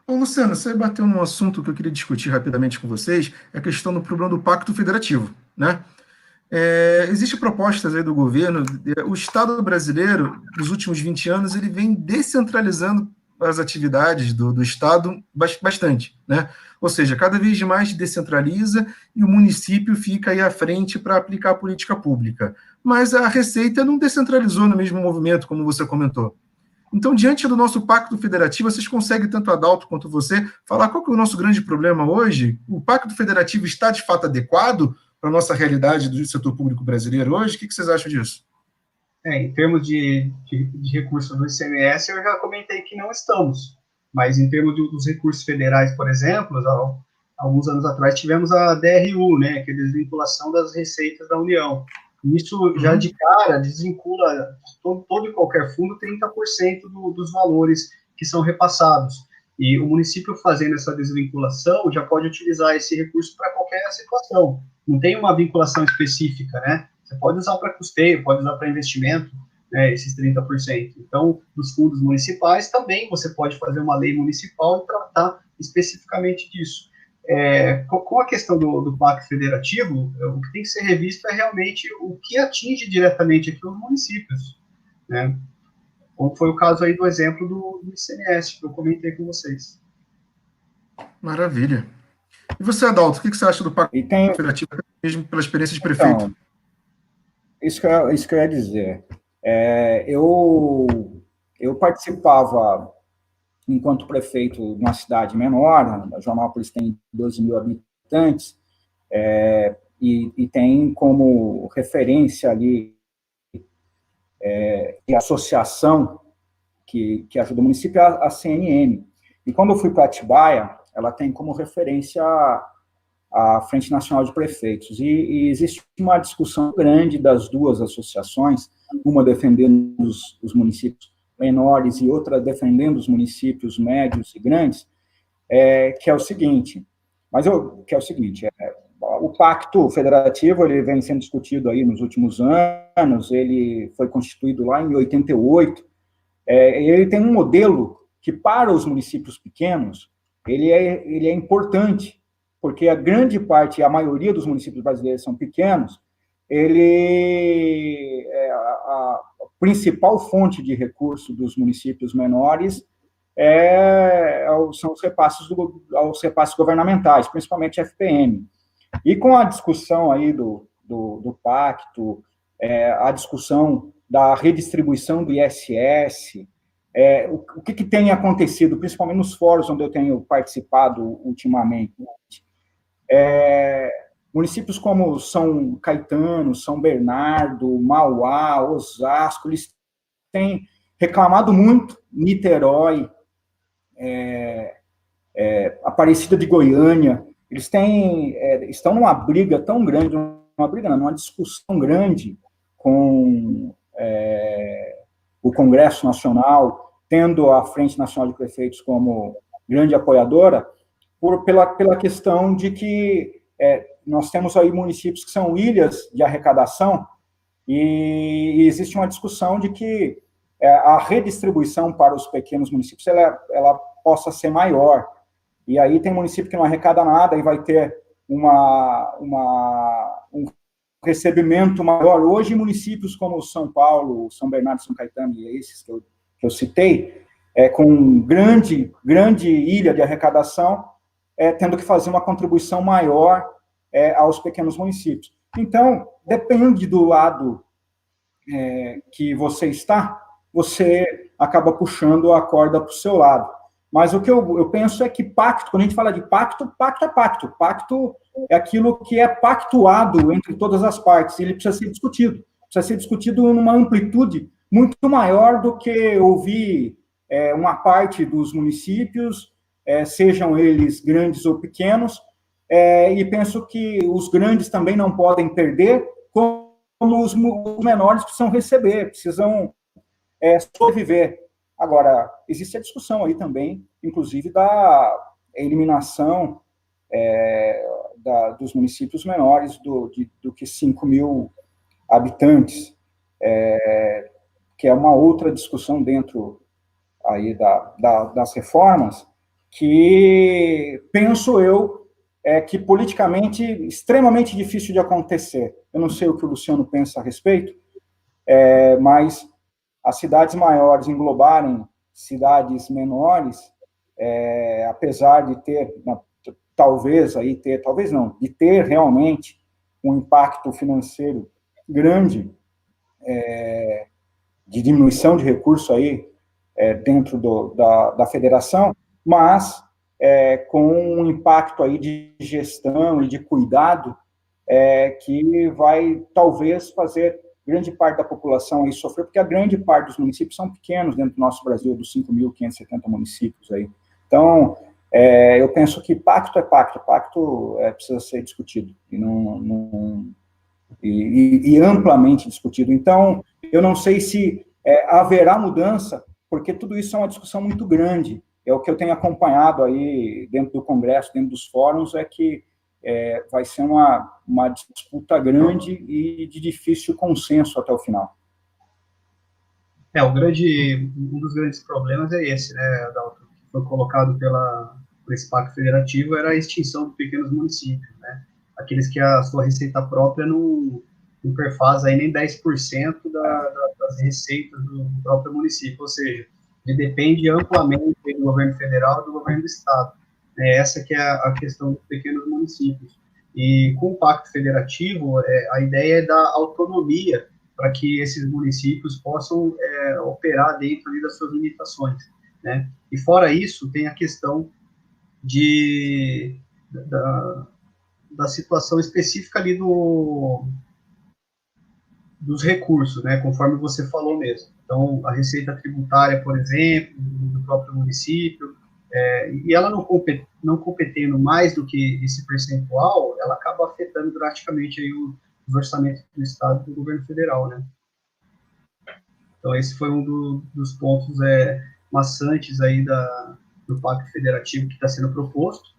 Ô, Luciano, você bateu num assunto que eu queria discutir rapidamente com vocês, é a questão do problema do Pacto Federativo, né? Existem propostas aí do governo, o Estado brasileiro, nos últimos 20 anos, ele vem descentralizando as atividades do Estado bastante, né? Ou seja, cada vez mais descentraliza e o município fica aí à frente para aplicar a política pública. Mas a Receita não descentralizou no mesmo movimento, como você comentou. Então, diante do nosso pacto federativo, vocês conseguem, tanto Adalto quanto você, falar qual que é o nosso grande problema hoje? O pacto federativo está, de fato, adequado para a nossa realidade do setor público brasileiro hoje? O que vocês acham disso? Em termos de recursos do ICMS, eu já comentei que não estamos. Mas em termos dos recursos federais, por exemplo, alguns anos atrás tivemos a DRU, né, que é a desvinculação das receitas da União. E isso já de cara desvincula todo e qualquer fundo 30% dos valores que são repassados. E o município fazendo essa desvinculação já pode utilizar esse recurso para qualquer situação. Não tem uma vinculação específica, né? Você pode usar para custeio, pode usar para investimento, né, esses 30%. Então, dos fundos municipais também você pode fazer uma lei municipal e tratar especificamente disso. Com a questão do Pacto Federativo, o que tem que ser revisto é realmente o que atinge diretamente aqui os municípios, né? Como foi o caso aí do exemplo do ICMS, que eu comentei com vocês. Maravilha. E você, Adalto, o que você acha do Pacto E tem, Federativo, mesmo pela experiência de prefeito? então, isso que eu ia dizer. Eu participava, enquanto prefeito, de uma cidade menor, a Joanópolis tem 12 mil habitantes, e tem como referência ali de associação que ajuda o município a CNN. E quando eu fui para Atibaia, ela tem como referência a Frente Nacional de Prefeitos. E existe uma discussão grande das duas associações, uma defendendo os municípios menores e outra defendendo os municípios médios e grandes, que é o seguinte, o Pacto Federativo ele vem sendo discutido aí nos últimos anos, ele foi constituído lá em 88, ele tem um modelo que, para os municípios pequenos, ele é importante, porque a grande parte, a maioria dos municípios brasileiros são pequenos, a principal fonte de recurso dos municípios menores são os repasses governamentais, principalmente FPM. E com a discussão aí do pacto, a discussão da redistribuição do ISS, o que tem acontecido, principalmente nos fóruns onde eu tenho participado ultimamente, municípios como São Caetano, São Bernardo, Mauá, Osasco, eles têm reclamado muito, Niterói, Aparecida de Goiânia, eles estão numa briga tão grande, numa discussão grande com o Congresso Nacional, tendo a Frente Nacional de Prefeitos como grande apoiadora, pela questão de que nós temos aí municípios que são ilhas de arrecadação, e existe uma discussão de que a redistribuição para os pequenos municípios ela possa ser maior. E aí tem município que não arrecada nada e vai ter um recebimento maior. Hoje, municípios como São Paulo, São Bernardo, São Caetano, e esses que eu citei, com grande ilha de arrecadação, tendo que fazer uma contribuição maior aos pequenos municípios. Então, depende do lado que você está, você acaba puxando a corda para o seu lado. Mas o que eu penso é que pacto, quando a gente fala de pacto, pacto é pacto. Pacto é aquilo que é pactuado entre todas as partes, e ele precisa ser discutido numa amplitude muito maior do que ouvir uma parte dos municípios, sejam eles grandes ou pequenos, e penso que os grandes também não podem perder, como os menores precisam receber, precisam sobreviver. Agora, existe a discussão aí também, inclusive, da eliminação dos municípios menores do que 5 mil habitantes, que é uma outra discussão dentro aí das reformas, que penso eu que politicamente extremamente difícil de acontecer. Eu não sei o que o Luciano pensa a respeito, mas as cidades maiores englobarem cidades menores, apesar de ter, de ter realmente um impacto financeiro grande, de diminuição de recursos aí dentro da federação, mas com um impacto aí de gestão e de cuidado que vai talvez fazer grande parte da população aí sofrer, porque a grande parte dos municípios são pequenos dentro do nosso Brasil, dos 5.570 municípios aí. Então, eu penso que pacto é pacto, precisa ser discutido, e e amplamente discutido. Então, eu não sei se haverá mudança, porque tudo isso é uma discussão muito grande. É o que eu tenho acompanhado aí dentro do Congresso, dentro dos fóruns, é que vai ser uma disputa grande e de difícil consenso até o final. Um dos grandes problemas é esse, né, Adalto, que foi colocado por esse Pacto Federativo, era a extinção de pequenos municípios, né, aqueles que a sua receita própria não perfaz aí nem 10% das receitas do próprio município, ou seja, ele depende amplamente do governo federal e do governo do estado. Essa que é a questão dos pequenos municípios. E com o Pacto Federativo, a ideia é dar autonomia para que esses municípios possam operar dentro ali das suas limitações, né? E fora isso, tem a questão da situação específica ali dos recursos, né? Conforme você falou mesmo. Então, a receita tributária, por exemplo, do próprio município, e ela não competendo mais do que esse percentual, ela acaba afetando drasticamente aí os orçamentos do Estado e do governo federal, né? Então, esse foi um dos pontos maçantes aí do Pacto Federativo que está sendo proposto,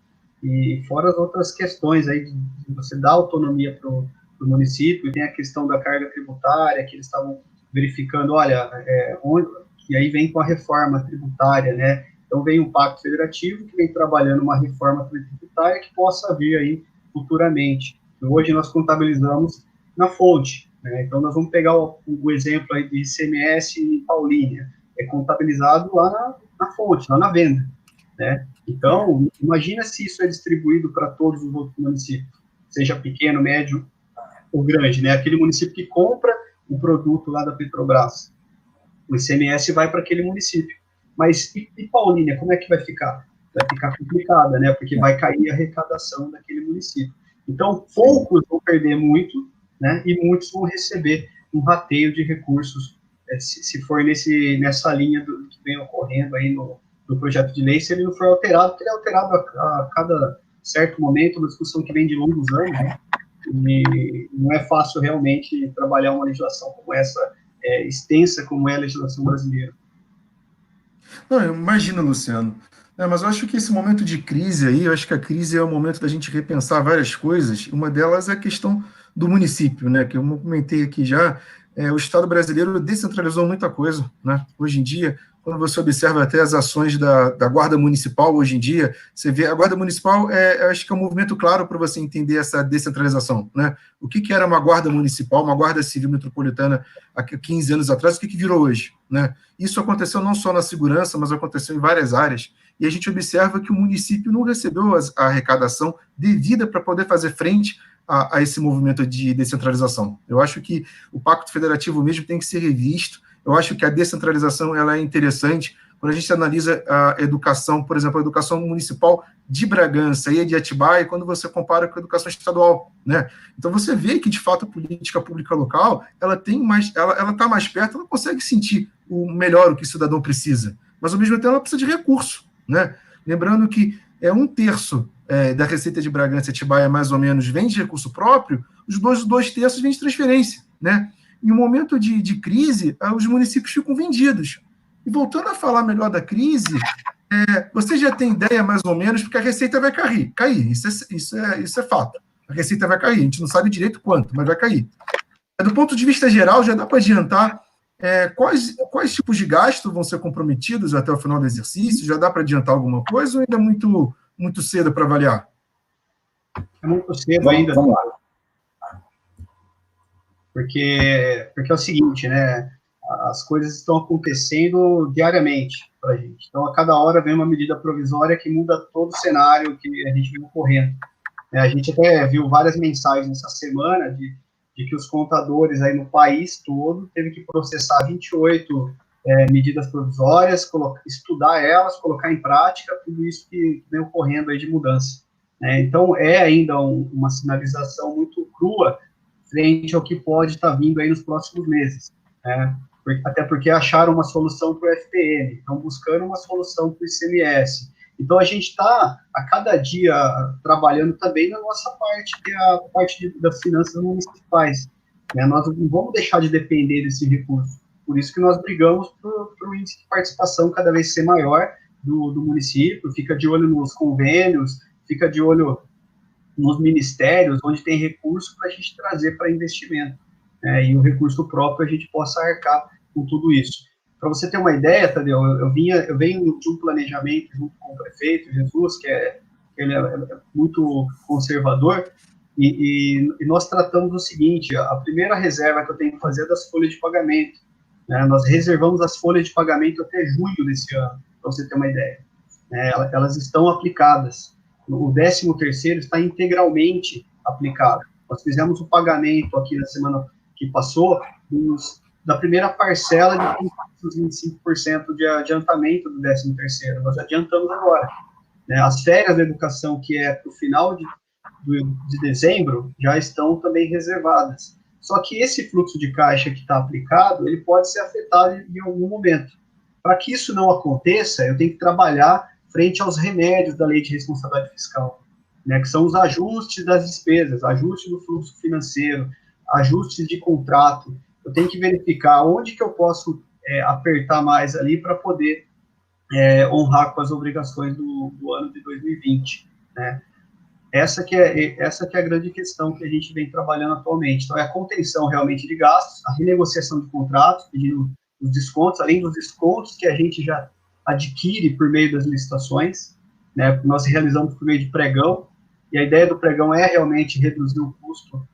e fora as outras questões aí de você dar autonomia para o município, tem a questão da carga tributária, que eles estavam verificando, olha, e aí vem com a reforma tributária, né? Então, vem um Pacto Federativo que vem trabalhando uma reforma tributária que possa vir aí futuramente. Hoje nós contabilizamos na fonte, né? Então, nós vamos pegar o exemplo aí de ICMS em Paulínia, é contabilizado lá na fonte, lá na venda, né? Então, imagina se isso é distribuído para todos os outros municípios, seja pequeno, médio ou grande, né? Aquele município que compra o produto lá da Petrobras, o ICMS vai para aquele município. Mas e Paulínia, como é que vai ficar? Vai ficar complicada, né? Porque vai cair a arrecadação daquele município. Então, poucos vão perder muito, né? E muitos vão receber um rateio de recursos, se for nessa linha que vem ocorrendo aí no projeto de lei, se ele não for alterado, porque ele é alterado a cada certo momento, uma discussão que vem de longos anos, né? E não é fácil realmente trabalhar uma legislação como essa, extensa como é a legislação brasileira. Não, eu imagino, Luciano. Mas eu acho que esse momento de crise aí, eu acho que a crise é o momento da gente repensar várias coisas. Uma delas é a questão do município, né? Que eu comentei aqui já. O Estado brasileiro descentralizou muita coisa, né? Hoje em dia, quando você observa até as ações da Guarda Municipal, hoje em dia, você vê a Guarda Municipal, eu acho que é um movimento claro para você entender essa descentralização, né? O que era uma Guarda Municipal, uma Guarda Civil Metropolitana há 15 anos atrás, o que virou hoje, né? Isso aconteceu não só na segurança, mas aconteceu em várias áreas, e a gente observa que o município não recebeu a arrecadação devida para poder fazer frente a esse movimento de descentralização. Eu acho que o Pacto Federativo mesmo tem que ser revisto. Eu acho que a descentralização ela é interessante. Quando a gente analisa a educação, por exemplo, a educação municipal de Bragança e de Atibaia, quando você compara com a educação estadual, né? Então você vê que de fato a política pública local ela está mais perto, ela consegue sentir o que o cidadão precisa, mas ao mesmo tempo ela precisa de recurso, né? Lembrando que 1/3 da receita de Bragança e Atibaia, mais ou menos, vem de recurso próprio, os 2/3 vêm de transferência, né? Em um momento de crise, os municípios ficam vendidos. E voltando a falar melhor da crise, você já tem ideia, mais ou menos, porque a receita vai cair. Isso é fato. A receita vai cair, a gente não sabe direito quanto, mas vai cair. Do ponto de vista geral, já dá para adiantar quais tipos de gastos vão ser comprometidos até o final do exercício? Já dá para adiantar alguma coisa ou ainda é muito cedo para avaliar? É muito cedo ainda. Vamos lá. Porque é o seguinte, né? As coisas estão acontecendo diariamente para a gente. Então, a cada hora vem uma medida provisória que muda todo o cenário que a gente vem ocorrendo. A gente até viu várias mensagens essa semana de que os contadores aí no país todo teve que processar 28 medidas provisórias, estudar elas, colocar em prática tudo isso que vem ocorrendo aí de mudança. Então, é ainda uma sinalização muito crua frente ao que pode estar vindo aí nos próximos meses, né? Até porque acharam uma solução para o FPM, estão buscando uma solução para o ICMS, Então, a gente está, a cada dia, trabalhando também na nossa parte, que é a parte das finanças municipais. Né? Nós não vamos deixar de depender desse recurso. Por isso que nós brigamos para o índice de participação cada vez ser maior do município, fica de olho nos convênios, fica de olho nos ministérios, onde tem recurso para a gente trazer para investimento. Né? E o recurso próprio a gente possa arcar com tudo isso. Para você ter uma ideia, Tadeu, eu venho de um planejamento junto com o prefeito Jesus, ele é muito conservador, e nós tratamos o seguinte: a primeira reserva que eu tenho que fazer é das folhas de pagamento. Né? Nós reservamos as folhas de pagamento até junho desse ano, para você ter uma ideia. Elas estão aplicadas. O 13º está integralmente aplicado. Nós fizemos o pagamento aqui na semana que passou da primeira parcela de 25% de adiantamento do 13º. Nós adiantamos agora. Né? As férias da educação, que é para o final de dezembro, já estão também reservadas. Só que esse fluxo de caixa que está aplicado, ele pode ser afetado em algum momento. Para que isso não aconteça, eu tenho que trabalhar frente aos remédios da Lei de Responsabilidade Fiscal, né, que são os ajustes das despesas, ajustes do fluxo financeiro, ajustes de contrato. Eu tenho que verificar onde que eu posso apertar mais ali para poder honrar com as obrigações do ano de 2020, né? Essa que é a grande questão que a gente vem trabalhando atualmente. Então, é a contenção realmente de gastos, a renegociação de contratos, pedindo os descontos, além dos descontos que a gente já adquire por meio das licitações, né? Nós realizamos por meio de pregão, e a ideia do pregão é realmente reduzir o custo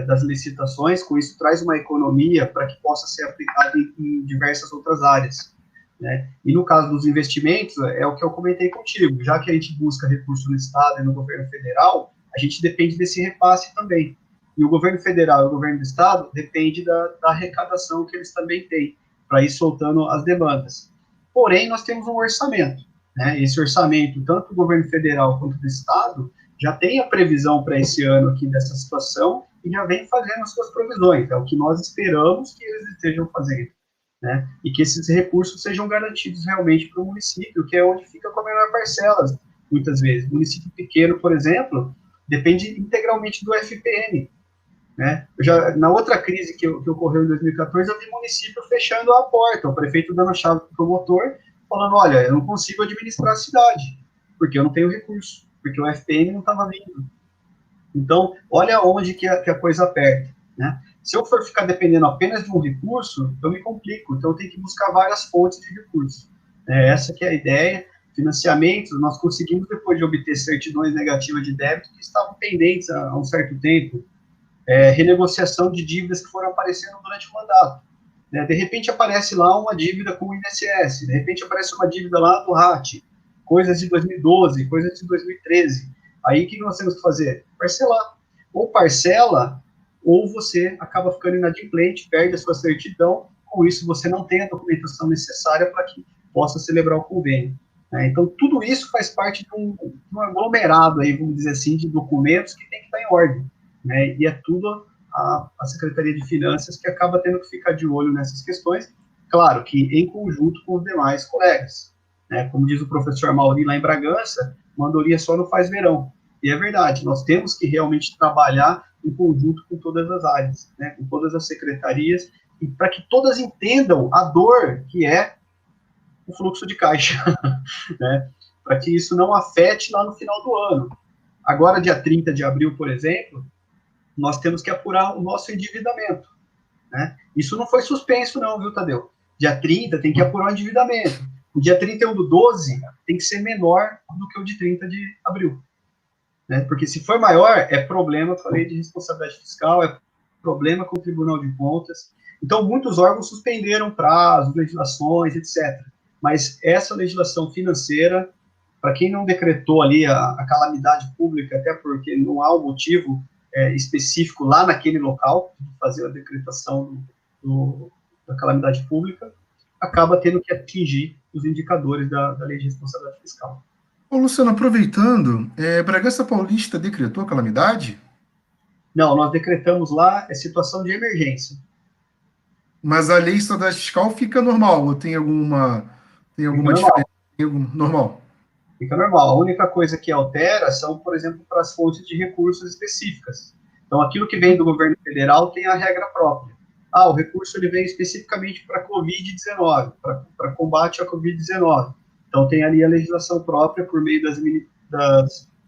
das licitações, com isso traz uma economia para que possa ser aplicado em diversas outras áreas. Né? E no caso dos investimentos, é o que eu comentei contigo, já que a gente busca recurso no Estado e no governo federal, a gente depende desse repasse também. E o governo federal e o governo do Estado depende da arrecadação que eles também têm, para ir soltando as demandas. Porém, nós temos um orçamento. Né? Esse orçamento, tanto do governo federal quanto do Estado, já tem a previsão para esse ano aqui dessa situação e já vem fazendo as suas provisões. É o que nós esperamos que eles estejam fazendo. Né? E que esses recursos sejam garantidos realmente para o município, que é onde fica com a menor parcela, muitas vezes. O município pequeno, por exemplo, depende integralmente do FPM. Né? Na outra crise que ocorreu em 2014, eu vi município fechando a porta, o prefeito dando a chave para o promotor, falando: olha, eu não consigo administrar a cidade, porque eu não tenho recurso, porque o FPM não estava vindo. Então, olha onde que a coisa aperta. Né? Se eu for ficar dependendo apenas de um recurso, eu me complico, então eu tenho que buscar várias fontes de recursos. Essa que é a ideia. Financiamentos, nós conseguimos, depois de obter certidões negativas de débito que estavam pendentes há um certo tempo, renegociação de dívidas que foram aparecendo durante o mandato. Né? De repente aparece lá uma dívida com o INSS, de repente aparece uma dívida lá do RAT, coisas de 2012, coisas de 2013. Aí o que nós temos que fazer? Parcelar. Ou parcela, ou você acaba ficando inadimplente, perde a sua certidão, com isso você não tem a documentação necessária para que possa celebrar o convênio. Então, tudo isso faz parte de um aglomerado, aí, vamos dizer assim, de documentos que tem que estar em ordem. Né? E é tudo a Secretaria de Finanças que acaba tendo que ficar de olho nessas questões, claro que em conjunto com os demais colegas. Né? Como diz o professor Mauri lá em Bragança, mandoria só não faz verão. E é verdade, nós temos que realmente trabalhar em conjunto com todas as áreas, né? Com todas as secretarias, e para que todas entendam a dor que é o fluxo de caixa, né? Para que isso não afete lá no final do ano. Agora, dia 30 de abril, por exemplo, nós temos que apurar o nosso endividamento. Né? Isso não foi suspenso não, viu, Tadeu? Dia 30 tem que apurar o endividamento. O dia 31/12 tem que ser menor do que o de 30 de abril. Né? Porque se for maior, é problema com a Lei de Responsabilidade Fiscal, é problema com o Tribunal de Contas. Então, muitos órgãos suspenderam prazos, legislações, etc. Mas essa legislação financeira, para quem não decretou ali a calamidade pública, até porque não há um motivo específico lá naquele local de fazer a decretação da calamidade pública, acaba tendo que atingir os indicadores da Lei de Responsabilidade Fiscal. Ô, Luciano, aproveitando, Bragança Paulista decretou a calamidade? Não, nós decretamos lá situação de emergência. Mas a lei de estabilidade fiscal fica normal, ou tem alguma diferença? Normal. fica normal. A única coisa que altera são, por exemplo, para as fontes de recursos específicas. Então, aquilo que vem do governo federal tem a regra própria. O recurso ele vem especificamente para a Covid-19, para combate à Covid-19. Então, tem ali a legislação própria por meio das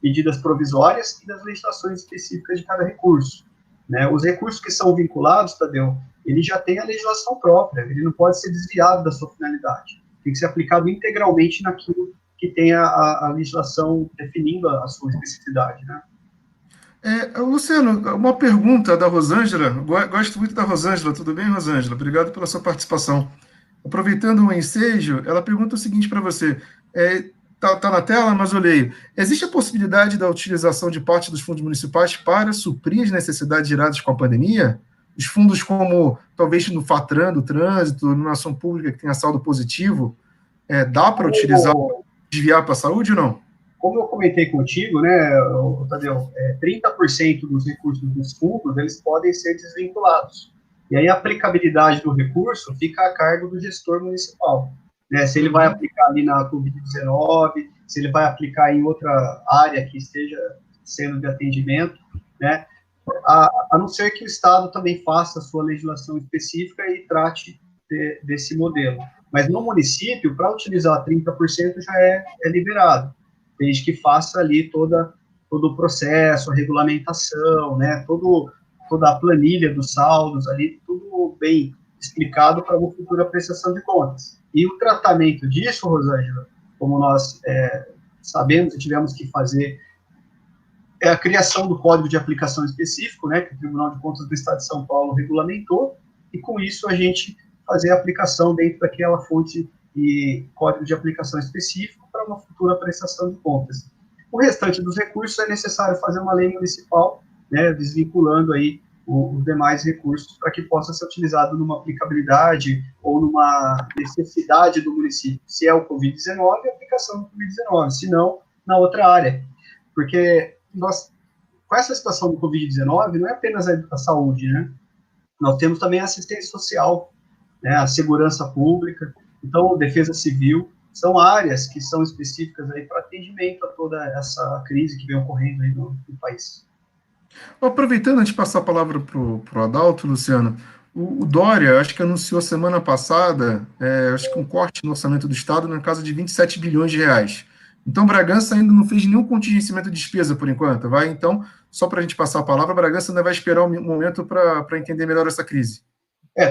medidas provisórias e das legislações específicas de cada recurso. Né? Os recursos que são vinculados, Tadeu, ele já tem a legislação própria, ele não pode ser desviado da sua finalidade. Tem que ser aplicado integralmente naquilo que tem a legislação definindo a sua especificidade, né? Luciano, uma pergunta da Rosângela. Gosto muito da Rosângela. Tudo bem, Rosângela? Obrigado pela sua participação. Aproveitando o ensejo, ela pergunta o seguinte para você. Tá na tela, mas eu leio. Existe a possibilidade da utilização de parte dos fundos municipais para suprir as necessidades geradas com a pandemia? Os fundos como, talvez, no FATRAN, do trânsito, na ação pública que tenha saldo positivo, dá para utilizar, desviar para a saúde ou não? Como eu comentei contigo, né, Tadeu, 30% dos recursos dos fundos, eles podem ser desvinculados. E aí a aplicabilidade do recurso fica a cargo do gestor municipal. Né, se ele vai aplicar ali na Covid-19, se ele vai aplicar em outra área que esteja sendo de atendimento, né, a não ser que o Estado também faça a sua legislação específica e trate desse modelo. Mas no município, para utilizar 30% já é liberado, desde que faça ali todo o processo, a regulamentação, né, toda a planilha dos saldos ali, tudo bem explicado para uma futura prestação de contas. E o tratamento disso, Rosângela, como nós sabemos e tivemos que fazer, é a criação do código de aplicação específico, né, que o Tribunal de Contas do Estado de São Paulo regulamentou, e com isso a gente fazer a aplicação dentro daquela fonte e código de aplicação específico para uma futura prestação de contas. O restante dos recursos é necessário fazer uma lei municipal, né, desvinculando aí os demais recursos para que possa ser utilizado numa aplicabilidade ou numa necessidade do município. Se é o Covid-19, a aplicação do Covid-19, se não, na outra área. Porque com essa situação do Covid-19, não é apenas a saúde, né? Nós temos também a assistência social, né, a segurança pública, então, defesa civil, são áreas que são específicas aí para atendimento a toda essa crise que vem ocorrendo aí no país. Aproveitando, antes de passar a palavra para o Adalto, Luciano, o Dória, acho que anunciou semana passada, acho que um corte no orçamento do Estado na casa de 27 bilhões de reais. Então, Bragança ainda não fez nenhum contingenciamento de despesa, por enquanto. Então, só para a gente passar a palavra, Bragança ainda vai esperar um momento para entender melhor essa crise.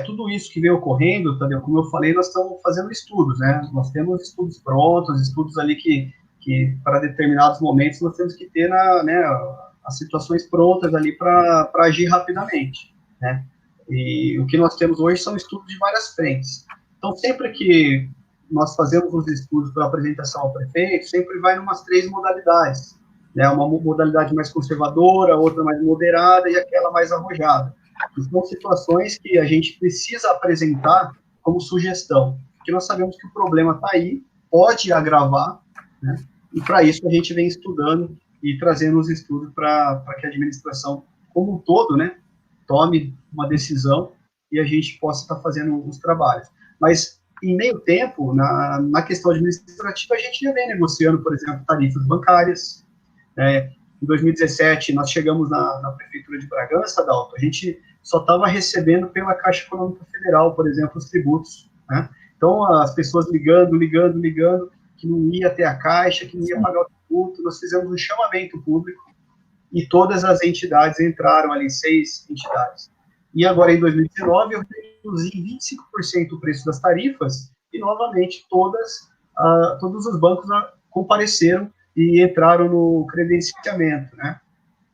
Tudo isso que vem ocorrendo, Tadeu, como eu falei, nós estamos fazendo estudos, né? Nós temos estudos prontos, estudos ali que para determinados momentos nós temos que ter as situações prontas ali para agir rapidamente, né? E o que nós temos hoje são estudos de várias frentes. Então, sempre que nós fazemos os estudos para apresentação ao prefeito, sempre vai em umas 3 modalidades, né? Uma modalidade mais conservadora, outra mais moderada e aquela mais arrojada. São situações que a gente precisa apresentar como sugestão, porque nós sabemos que o problema está aí, pode agravar, né? E para isso a gente vem estudando e trazendo os estudos para que a administração, como um todo, né, tome uma decisão e a gente possa estar fazendo os trabalhos. Mas, em meio tempo, na questão administrativa, a gente já vem negociando, por exemplo, tarifas bancárias. Em 2017, nós chegamos na Prefeitura de Bragança, Adalto, a gente só estava recebendo pela Caixa Econômica Federal, por exemplo, os tributos, né? Então, as pessoas ligando, que não ia até a Caixa, que não ia pagar o tributo, nós fizemos um chamamento público e todas as entidades entraram ali, 6 entidades. E agora, em 2019, eu reduzi em 25% o preço das tarifas e, novamente, todos os bancos compareceram e entraram no credenciamento, né?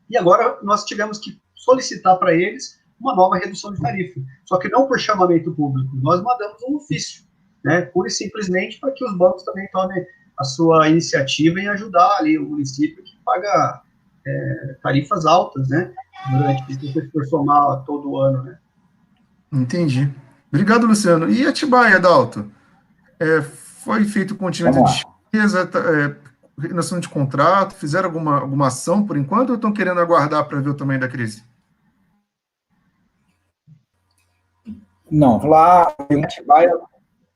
E agora nós tivemos que solicitar para eles uma nova redução de tarifa, só que não por chamamento público, nós mandamos um ofício, né, pura e simplesmente para que os bancos também tomem a sua iniciativa em ajudar ali o município que paga tarifas altas, né, se você for somar todo o ano, né. Entendi. Obrigado, Luciano. E Atibaia, Adalto? Foi feito contingente de despesa, renovação de contrato, fizeram alguma ação por enquanto ou estão querendo aguardar para ver o tamanho da crise? Não, lá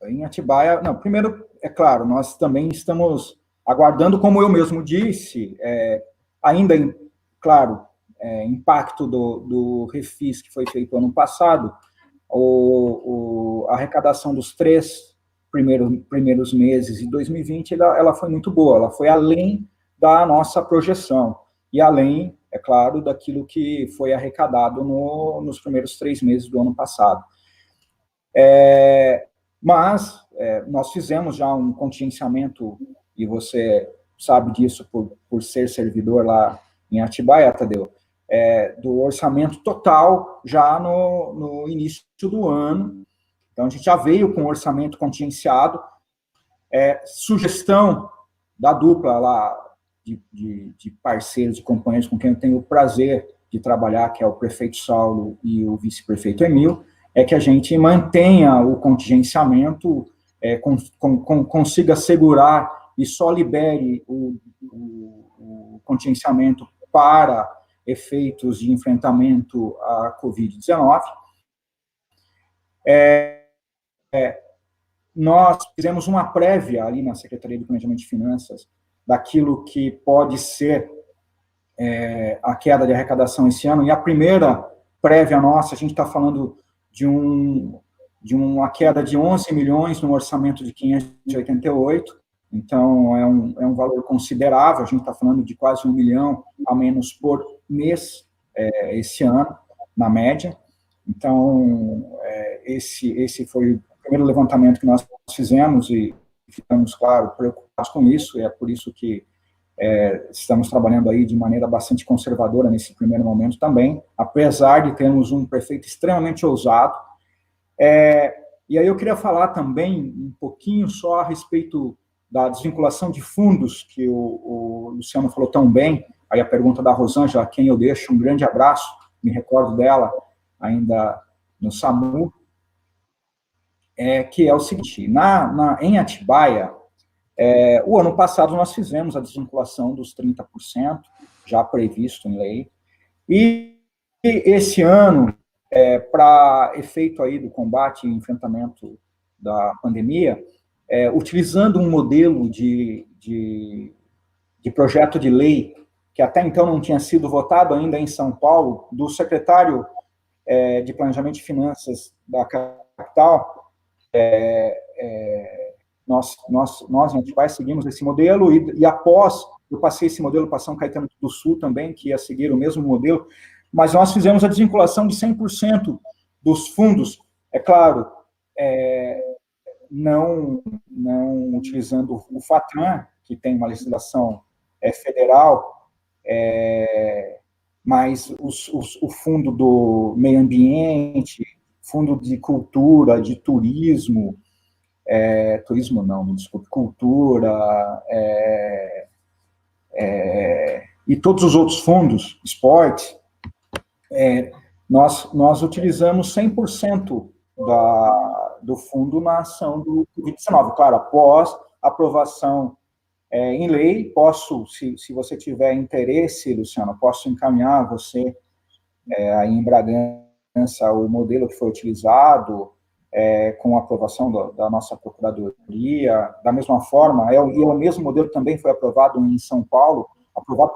em Atibaia, não, primeiro, é claro, nós também estamos aguardando, como eu mesmo disse, ainda, claro, impacto do refis que foi feito ano passado, a arrecadação dos 3 primeiros meses de 2020, ela foi muito boa, ela foi além da nossa projeção, e além, é claro, daquilo que foi arrecadado nos primeiros 3 meses do ano passado. Mas nós fizemos já um contingenciamento, e você sabe disso por ser servidor lá em Atibaia, Tadeu, do orçamento total já no início do ano. Então, a gente já veio com o orçamento contingenciado, sugestão da dupla lá de parceiros e companheiros com quem eu tenho o prazer de trabalhar, que é o prefeito Saulo e o vice-prefeito Emil, é que a gente mantenha o contingenciamento, consiga segurar e só libere o contingenciamento para efeitos de enfrentamento à Covid-19. Nós fizemos uma prévia ali na Secretaria de Planejamento de Finanças daquilo que pode ser a queda de arrecadação esse ano, e a primeira prévia nossa, a gente está falando de uma queda de 11 milhões no orçamento de 588, então é um valor considerável, a gente está falando de quase 1 milhão a menos por mês esse ano, na média. Então, esse foi o primeiro levantamento que nós fizemos e ficamos, claro, preocupados com isso, e é por isso que estamos trabalhando aí de maneira bastante conservadora nesse primeiro momento também, apesar de termos um prefeito extremamente ousado. E aí eu queria falar também um pouquinho só a respeito da desvinculação de fundos, que o Luciano falou tão bem, aí a pergunta da Rosângela, a quem eu deixo um grande abraço, me recordo dela ainda no SAMU, que é o seguinte, em Atibaia, o ano passado nós fizemos a desvinculação dos 30%, já previsto em lei, e esse ano, para efeito aí do combate e enfrentamento da pandemia, utilizando um modelo de projeto de lei, que até então não tinha sido votado ainda em São Paulo, do secretário de Planejamento de Finanças da capital, nós em Atibaia seguimos esse modelo, e após eu passei esse modelo para São Caetano do Sul também, que ia seguir o mesmo modelo, mas nós fizemos a desvinculação de 100% dos fundos, é claro, não utilizando o FATRAN, que tem uma legislação federal, mas o fundo do meio ambiente, fundo de cultura, de turismo, turismo não, me desculpe, cultura, e todos os outros fundos, esporte, nós utilizamos 100% do fundo na ação do Covid-19. Claro, após aprovação em lei, posso, se você tiver interesse, Luciano, posso encaminhar você aí em Bragança o modelo que foi utilizado, com a aprovação da nossa Procuradoria. Da mesma forma, o mesmo modelo também foi aprovado em São Paulo, aprovado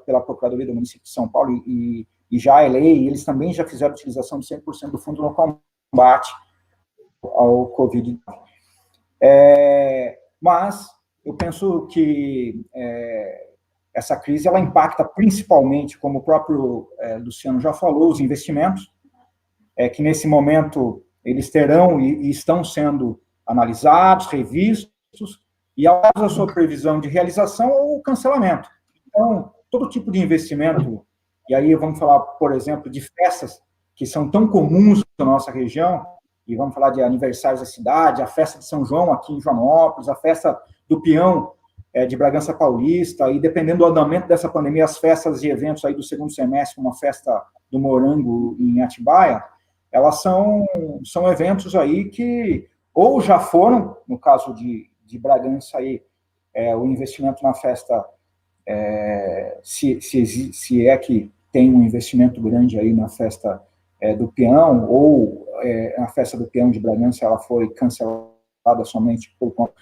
pela Procuradoria do município de São Paulo, e já é lei, eles também já fizeram utilização de 100% do fundo no combate ao Covid. Mas eu penso que essa crise ela impacta principalmente, como o próprio Luciano já falou, os investimentos, que nesse momento eles terão e estão sendo analisados, revistos, e após a sua previsão de realização ou cancelamento. Então, todo tipo de investimento, e aí vamos falar, por exemplo, de festas que são tão comuns na nossa região, e vamos falar de aniversários da cidade, a festa de São João aqui em Joanópolis, a festa do Peão de Bragança Paulista, e dependendo do andamento dessa pandemia, as festas e eventos aí do segundo semestre, como a festa do Morango em Atibaia, elas são eventos aí que ou já foram, no caso de Bragança aí, o investimento na festa, se é que tem um investimento grande aí na festa do Peão, ou a festa do Peão de Bragança, ela foi cancelada somente por conta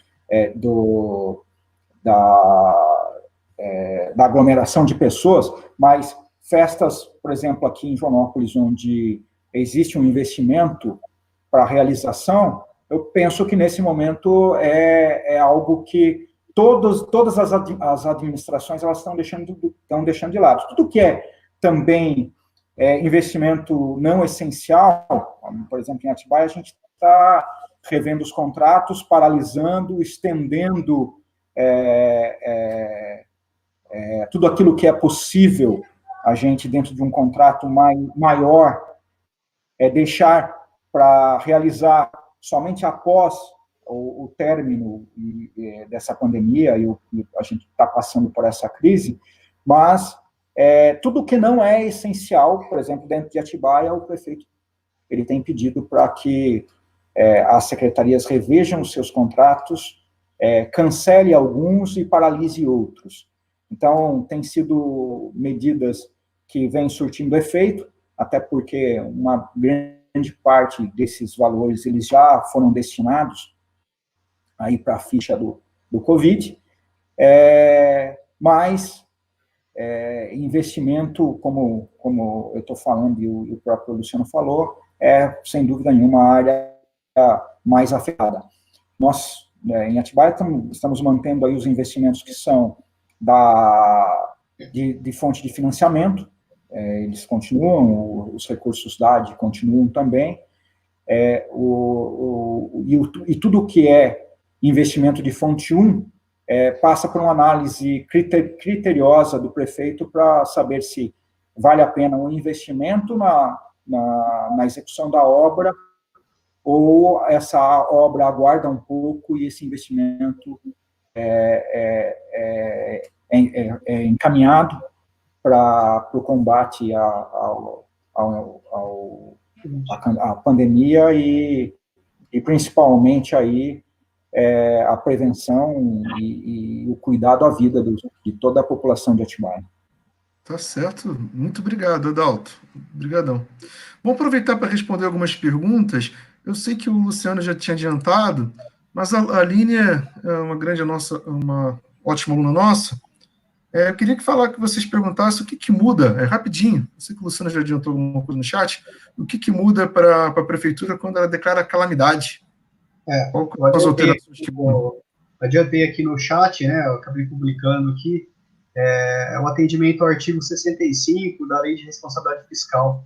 da aglomeração de pessoas, mas festas, por exemplo, aqui em Joanópolis, onde existe um investimento para a realização, eu penso que nesse momento é algo que todas as administrações elas estão deixando de lado. Tudo que é também investimento não essencial, por exemplo, em Atibaia, a gente está revendo os contratos, paralisando, estendendo tudo aquilo que é possível a gente, dentro de um contrato maior, deixar para realizar somente após o término dessa pandemia, e a gente está passando por essa crise, mas tudo que não é essencial, por exemplo, dentro de Atibaia, o prefeito ele tem pedido para que as secretarias revejam os seus contratos, cancele alguns e paralise outros. Então, tem sido medidas que vêm surtindo efeito, até porque uma grande parte desses valores eles já foram destinados aí para a ficha do Covid, mas investimento, como eu estou falando e o próprio Luciano falou, sem dúvida nenhuma, a área mais afetada. Nós, em Atibaia, estamos mantendo aí os investimentos que são de fonte de financiamento, eles continuam, os recursos da AD continuam também, e tudo que é investimento de fonte 1 passa por uma análise criteriosa do prefeito para saber se vale a pena um investimento na execução da obra, ou essa obra aguarda um pouco e esse investimento é encaminhado para o combate à pandemia e principalmente aí a prevenção e o cuidado à vida de toda a população de Atibaia. Tá certo. Muito obrigado, Adalto. Obrigadão. Vou aproveitar para responder algumas perguntas. Eu sei que o Luciano já tinha adiantado, mas a Aline é uma ótima aluna nossa. Eu queria que vocês perguntassem o que muda, rapidinho, eu sei que o Luciano já adiantou alguma coisa no chat, o que muda para a prefeitura quando ela declara calamidade? Quais as alterações que mudam? Adiantei aqui no chat, né, eu acabei publicando aqui, o atendimento ao artigo 65 da Lei de Responsabilidade Fiscal,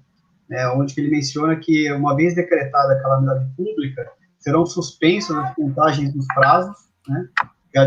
né, onde ele menciona que, uma vez decretada a calamidade pública, serão suspensas as contagens dos prazos, né,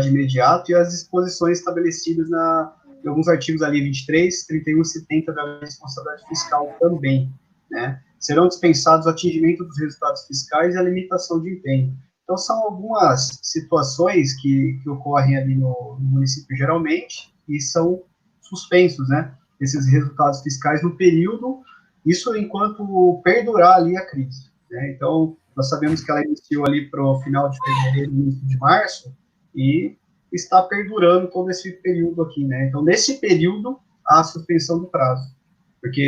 de imediato, e as disposições estabelecidas em alguns artigos ali, 23, 31 e 70 da Lei de Responsabilidade Fiscal também, né. Serão dispensados o atingimento dos resultados fiscais e a limitação de empenho. Então, são algumas situações que ocorrem ali no município, geralmente, e são suspensos, né, esses resultados fiscais no período, isso enquanto perdurar ali a crise, né. Então, nós sabemos que ela iniciou ali para o final de fevereiro, início de março, e está perdurando todo esse período aqui, né. Então, nesse período, há a suspensão do prazo, porque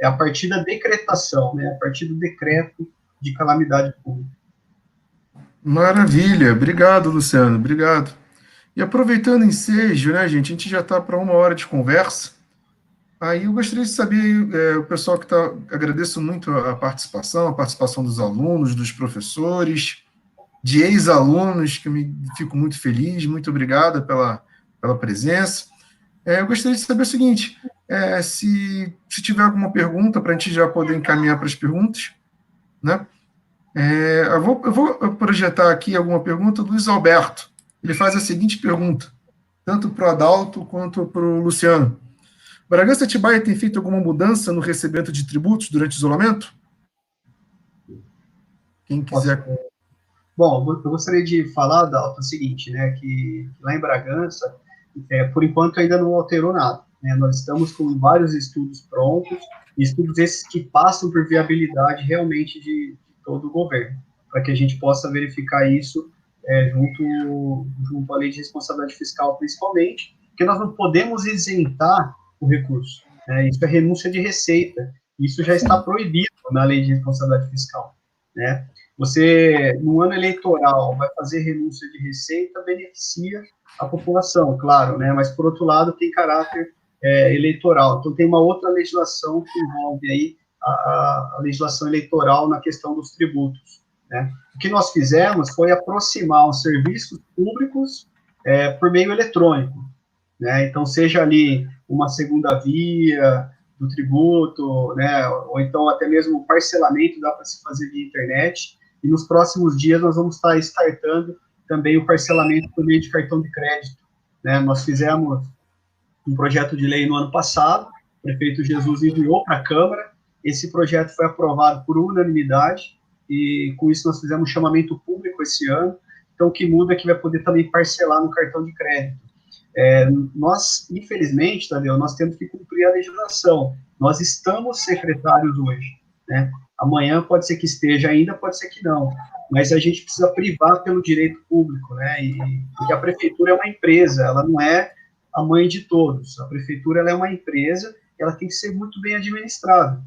é a partir da decretação, né, a partir do decreto de calamidade pública. Maravilha, obrigado, Luciano, obrigado. E aproveitando o ensejo, né, gente, a gente já está para 1 hora de conversa. Aí eu gostaria de saber, o pessoal que está, agradeço muito a participação dos alunos, dos professores, de ex-alunos, que eu fico muito feliz, muito obrigado pela presença. Eu gostaria de saber o seguinte, se tiver alguma pergunta, para a gente já poder encaminhar para as perguntas, né? Eu vou projetar aqui alguma pergunta do Luiz Alberto. Ele faz a seguinte pergunta, tanto para o Adalto quanto para o Luciano. Bragança Atibaia tem feito alguma mudança no recebimento de tributos durante o isolamento? Quem quiser. Bom, eu gostaria de falar, Adalto, o seguinte, né, que lá em Bragança, por enquanto ainda não alterou nada, né, nós estamos com vários estudos prontos, estudos esses que passam por viabilidade realmente de todo o governo, para que a gente possa verificar isso junto à Lei de Responsabilidade Fiscal, principalmente, porque nós não podemos isentar o recurso, né, isso é renúncia de receita, isso já está proibido na Lei de Responsabilidade Fiscal, né. Você, no ano eleitoral, vai fazer renúncia de receita, beneficia a população, claro, né? Mas, por outro lado, tem caráter eleitoral. Então, tem uma outra legislação que envolve aí a legislação eleitoral na questão dos tributos, né? O que nós fizemos foi aproximar os serviços públicos por meio eletrônico, né? Então, seja ali uma segunda via do tributo, né? Ou então até mesmo o parcelamento dá para se fazer via internet, e nos próximos dias nós vamos estar startando também o parcelamento por meio de cartão de crédito, né? Nós fizemos um projeto de lei no ano passado, o prefeito Jesus enviou para a Câmara, esse projeto foi aprovado por unanimidade, e com isso nós fizemos um chamamento público esse ano. Então, o que muda é que vai poder também parcelar no cartão de crédito. Nós, infelizmente, Tadeu, nós temos que cumprir a legislação. Nós estamos secretários hoje, né? Amanhã pode ser que esteja ainda, pode ser que não, mas a gente precisa privar pelo direito público, né? Porque a prefeitura é uma empresa, ela não é a mãe de todos. A prefeitura ela é uma empresa, ela tem que ser muito bem administrada.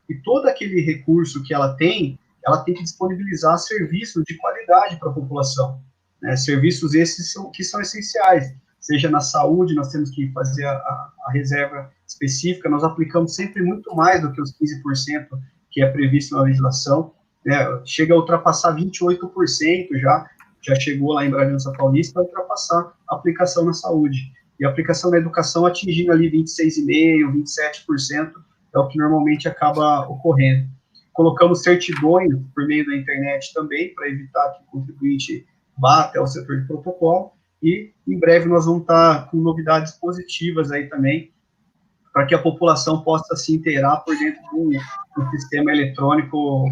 E todo aquele recurso que ela tem que disponibilizar serviços de qualidade para a população, né? Serviços esses que são essenciais. Seja na saúde, nós temos que fazer a reserva específica, nós aplicamos sempre muito mais do que os 15% que é previsto na legislação, né? Chega a ultrapassar 28% já chegou lá em Bragança Paulista a ultrapassar a aplicação na saúde. E a aplicação na educação atingindo ali 26,5%, 27%, é o que normalmente acaba ocorrendo. Colocamos certidões por meio da internet também, para evitar que o contribuinte vá até o setor de protocolo, e em breve nós vamos estar com novidades positivas aí também, para que a população possa se inteirar por dentro de um sistema eletrônico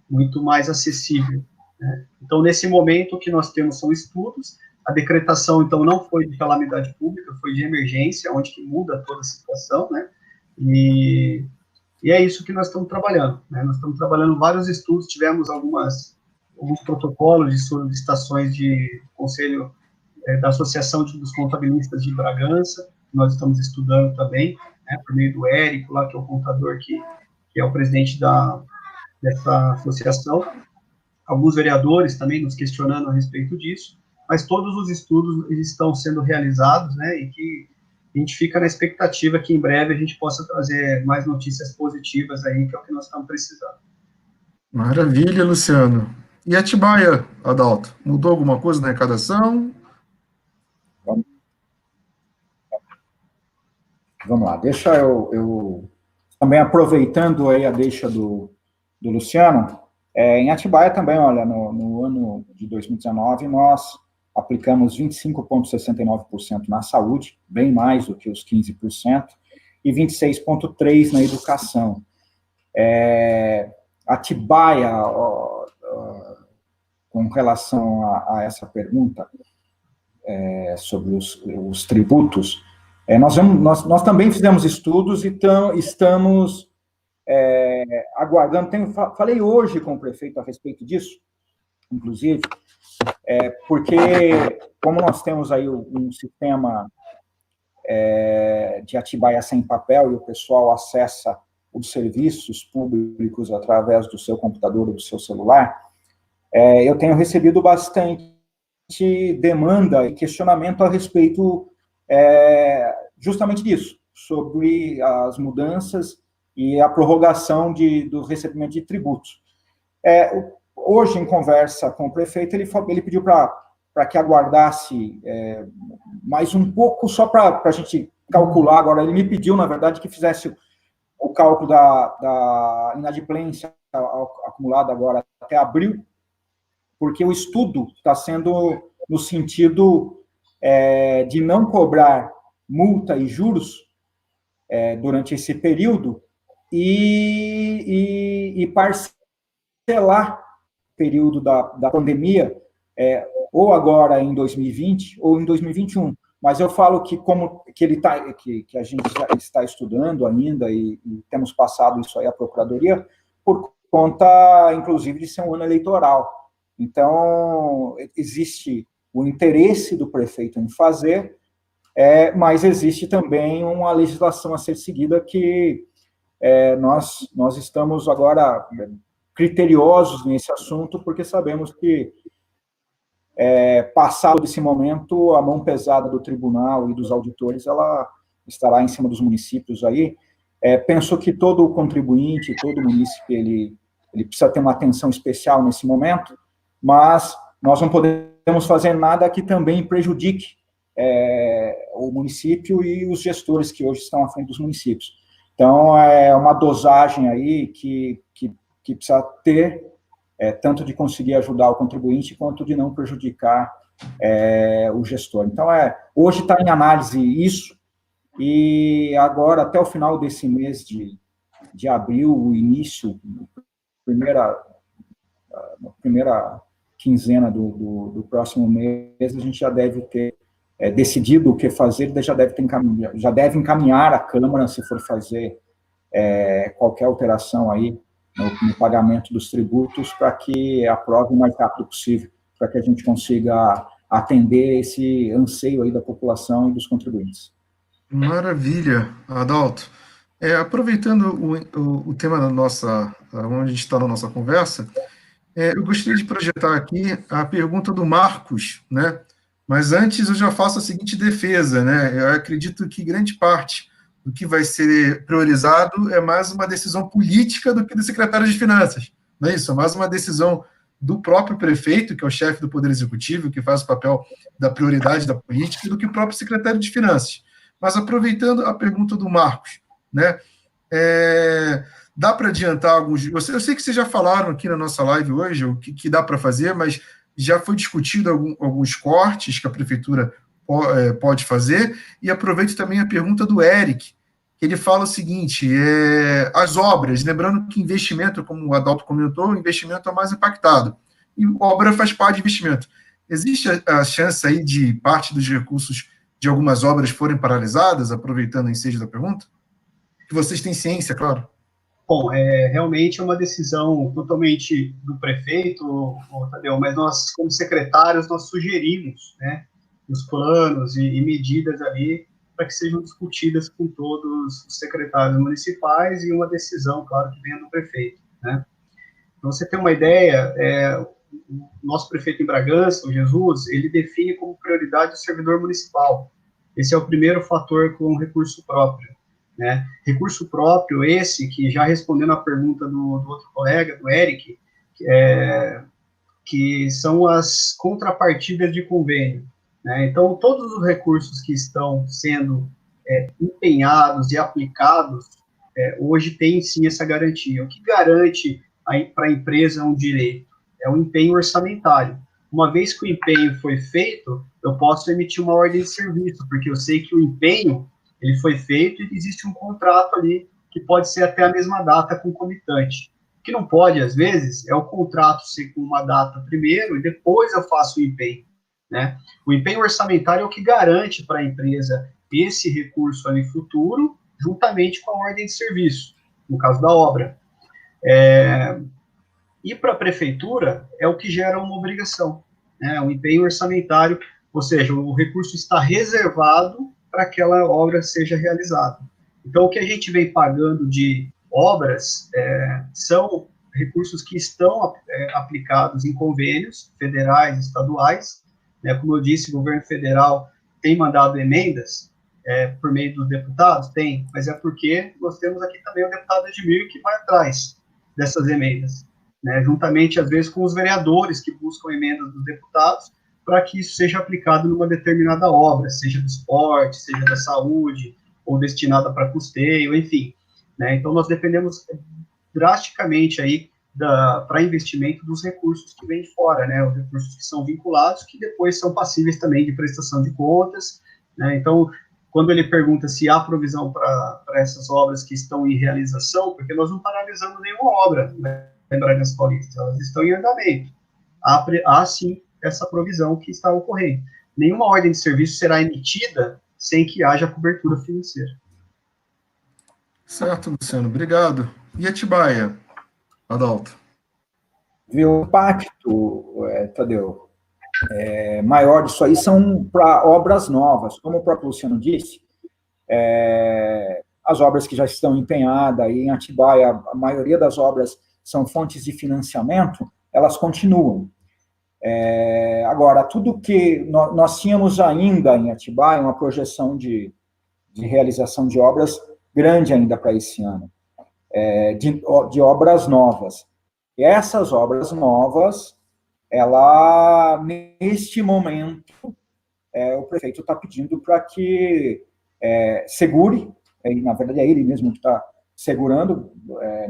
muito mais acessível, né? Então, nesse momento, o que nós temos são estudos. A decretação, então, não foi de calamidade pública, foi de emergência, onde que muda toda a situação, né? E é isso que nós estamos trabalhando, né? Nós estamos trabalhando vários estudos, tivemos alguns protocolos de solicitações de conselho da Associação dos Contabilistas de Bragança, que nós estamos estudando também, né, por meio do Érico, lá, que é o contador que é o presidente dessa associação. Alguns vereadores também nos questionando a respeito disso, mas todos os estudos estão sendo realizados, né, e que a gente fica na expectativa que em breve a gente possa trazer mais notícias positivas aí, que é o que nós estamos precisando. Maravilha, Luciano. E Atibaia, Adalto, mudou alguma coisa na arrecadação? Vamos lá, deixa eu também aproveitando aí a deixa do Luciano, em Atibaia também, olha, no ano de 2019, nós aplicamos 25,69% na saúde, bem mais do que os 15%, e 26,3% na educação. Atibaia, com relação a essa pergunta sobre os tributos, nós também fizemos estudos e estamos aguardando. Falei hoje com o prefeito a respeito disso, inclusive, porque como nós temos aí um sistema de Atibaia sem papel e o pessoal acessa os serviços públicos através do seu computador ou do seu celular, eu tenho recebido bastante demanda e questionamento a respeito justamente disso, sobre as mudanças e a prorrogação do recebimento de tributos. Hoje, em conversa com o prefeito, ele pediu para que aguardasse mais um pouco, só para a gente calcular. Agora, ele me pediu, na verdade, que fizesse o cálculo da inadimplência acumulada agora até abril, porque o estudo está sendo no sentido de não cobrar multa e juros durante esse período e parcelar o período da pandemia, ou agora em 2020 ou em 2021. Mas eu falo que que a gente já está estudando ainda e temos passado isso aí à Procuradoria por conta, inclusive, de ser um ano eleitoral. Então, existe o interesse do prefeito em fazer, mas existe também uma legislação a ser seguida que nós estamos agora criteriosos nesse assunto, porque sabemos que, passado esse momento, a mão pesada do tribunal e dos auditores, ela estará em cima dos municípios aí. Penso que todo contribuinte, todo município, ele precisa ter uma atenção especial nesse momento, mas nós não podemos fazer nada que também prejudique o município e os gestores que hoje estão à frente dos municípios. Então, é uma dosagem aí que precisa ter, tanto de conseguir ajudar o contribuinte, quanto de não prejudicar o gestor. Então, hoje está em análise isso, e agora, até o final desse mês de abril, o início, primeira quinzena do próximo mês, a gente já deve ter decidido o que fazer, já deve encaminhar a Câmara, se for fazer qualquer alteração aí no pagamento dos tributos, para que aprove o mais rápido possível, para que a gente consiga atender esse anseio aí da população e dos contribuintes. Maravilha, Adalto. Aproveitando o tema da nossa, onde a gente está na nossa conversa, eu gostaria de projetar aqui a pergunta do Marcos, né? Mas antes eu já faço a seguinte defesa, né? Eu acredito que grande parte do que vai ser priorizado é mais uma decisão política do que do secretário de Finanças, não é isso? É mais uma decisão do próprio prefeito, que é o chefe do Poder Executivo, que faz o papel da prioridade da política, do que o próprio secretário de Finanças. Mas aproveitando a pergunta do Marcos, né? Dá para adiantar alguns... Eu sei que vocês já falaram aqui na nossa live hoje o que dá para fazer, mas já foi discutido alguns cortes que a prefeitura pode fazer, e aproveito também a pergunta do Eric, que ele fala o seguinte, as obras, lembrando que investimento, como o Adalto comentou, o investimento é mais impactado, e obra faz parte de investimento. Existe a chance aí de parte dos recursos de algumas obras forem paralisadas, aproveitando o ensejo da pergunta? Que vocês têm ciência, claro. Bom, realmente é uma decisão totalmente do prefeito, Tadeu, mas nós, como secretários, nós sugerimos, né, os planos e medidas ali para que sejam discutidas com todos os secretários municipais e uma decisão, claro, que venha do prefeito, né. Para você ter uma ideia, o nosso prefeito em Bragança, o Jesus, ele define como prioridade o servidor municipal. Esse é o primeiro fator com recurso próprio, né? Recurso próprio esse, que já respondendo a pergunta do outro colega, do Eric, que são as contrapartidas de convênio, né? Então, todos os recursos que estão sendo empenhados e aplicados, hoje tem sim essa garantia. O que garante para a empresa um direito? É o empenho orçamentário. Uma vez que o empenho foi feito, eu posso emitir uma ordem de serviço, porque eu sei que o empenho ele foi feito e existe um contrato ali que pode ser até a mesma data concomitante. O que não pode, às vezes, é o contrato ser com uma data primeiro e depois eu faço o empenho, né? O empenho orçamentário é o que garante para a empresa esse recurso ali futuro, juntamente com a ordem de serviço, no caso da obra. E para a prefeitura é o que gera uma obrigação, né? O empenho orçamentário, ou seja, o recurso está reservado para que aquela obra seja realizada. Então, o que a gente vem pagando de obras são recursos que estão aplicados em convênios federais, estaduais, né? Como eu disse, o governo federal tem mandado emendas por meio dos deputados? Tem, mas é porque nós temos aqui também o deputado Edmir que vai atrás dessas emendas, né? Juntamente, às vezes, com os vereadores que buscam emendas dos deputados, para que isso seja aplicado numa determinada obra, seja do esporte, seja da saúde, ou destinada para custeio, enfim, né? Então, nós dependemos drasticamente aí para investimento dos recursos que vêm de fora, né? Os recursos que são vinculados, que depois são passíveis também de prestação de contas, né? Então, quando ele pergunta se há provisão para essas obras que estão em realização, porque nós não paralisamos nenhuma obra, né, em Bragança Paulista, elas estão em andamento. Há sim essa provisão que está ocorrendo. Nenhuma ordem de serviço será emitida sem que haja cobertura financeira. Certo, Luciano, obrigado. E Atibaia, Adalto? O impacto, Tadeu, maior disso aí são para obras novas. Como o próprio Luciano disse, as obras que já estão empenhadas aí em Atibaia, a maioria das obras são fontes de financiamento, elas continuam. Agora, tudo que nós tínhamos ainda em Atibaia, uma projeção de realização de obras grande ainda para esse ano, de obras novas. E essas obras novas, neste momento, o prefeito está pedindo para que segure, na verdade é ele mesmo que está segurando,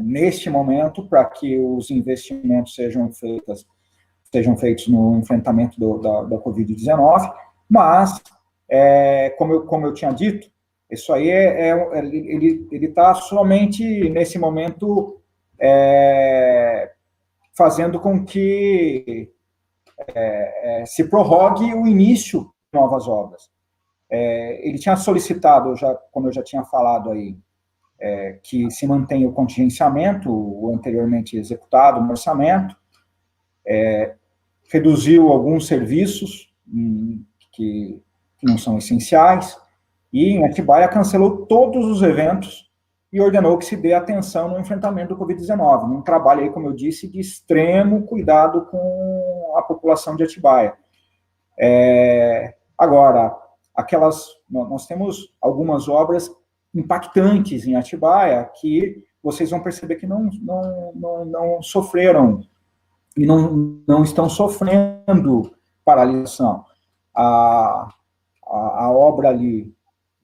neste momento, para que os investimentos sejam feitos no enfrentamento da Covid-19, mas, como eu tinha dito, isso aí ele está somente, nesse momento, fazendo com que se prorrogue o início de novas obras. Ele tinha solicitado, como eu já tinha falado aí, que se mantenha o contingenciamento, o anteriormente executado no orçamento, reduziu alguns serviços que não são essenciais, e em Atibaia cancelou todos os eventos e ordenou que se dê atenção no enfrentamento do Covid-19, num trabalho aí, como eu disse, de extremo cuidado com a população de Atibaia. Agora, nós temos algumas obras impactantes em Atibaia que vocês vão perceber que não sofreram e não estão sofrendo paralisação. A obra ali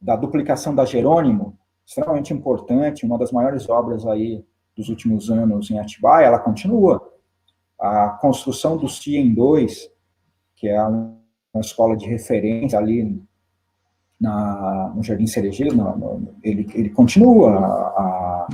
da duplicação da Jerônimo, extremamente importante, uma das maiores obras aí dos últimos anos em Atibaia, ela continua. A construção do CIEM 2, que é uma escola de referência ali no Jardim Cerejeiro, ele continua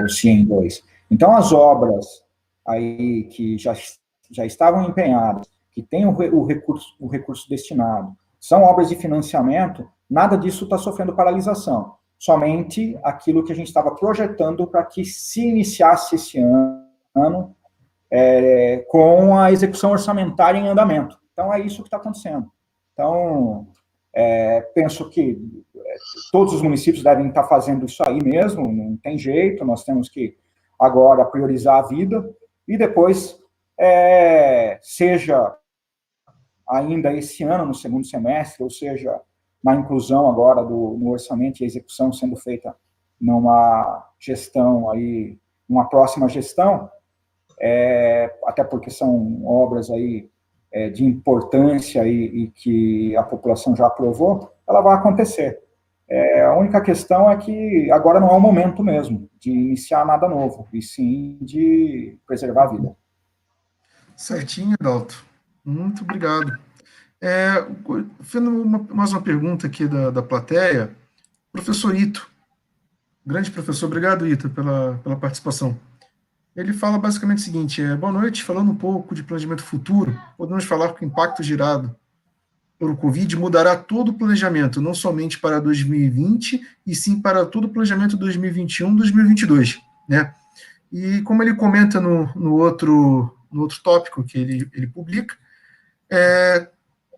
o CIEM 2. Então, as obras aí que já estavam empenhadas, que têm o recurso destinado, são obras de financiamento, nada disso está sofrendo paralisação. Somente aquilo que a gente estava projetando para que se iniciasse esse ano com a execução orçamentária em andamento. Então, é isso que está acontecendo. Então, penso que todos os municípios devem estar fazendo isso aí mesmo, não tem jeito, nós temos que agora priorizar a vida, e depois, seja ainda esse ano, no segundo semestre, ou seja, na inclusão agora no orçamento e a execução sendo feita numa gestão aí, uma próxima gestão, até porque são obras aí de importância e que a população já aprovou, ela vai acontecer. A única questão é que agora não é o momento mesmo de iniciar nada novo, e sim de preservar a vida. Certinho, Adalto. Muito obrigado. Fazendo mais uma pergunta aqui da plateia. Professor Ito, grande professor, obrigado, Ito, pela participação. Ele fala basicamente o seguinte: boa noite, falando um pouco de planejamento futuro, podemos falar que o impacto gerado por o Covid mudará todo o planejamento, não somente para 2020, e sim para todo o planejamento 2021, 2022, né? E como ele comenta no outro tópico que ele publica,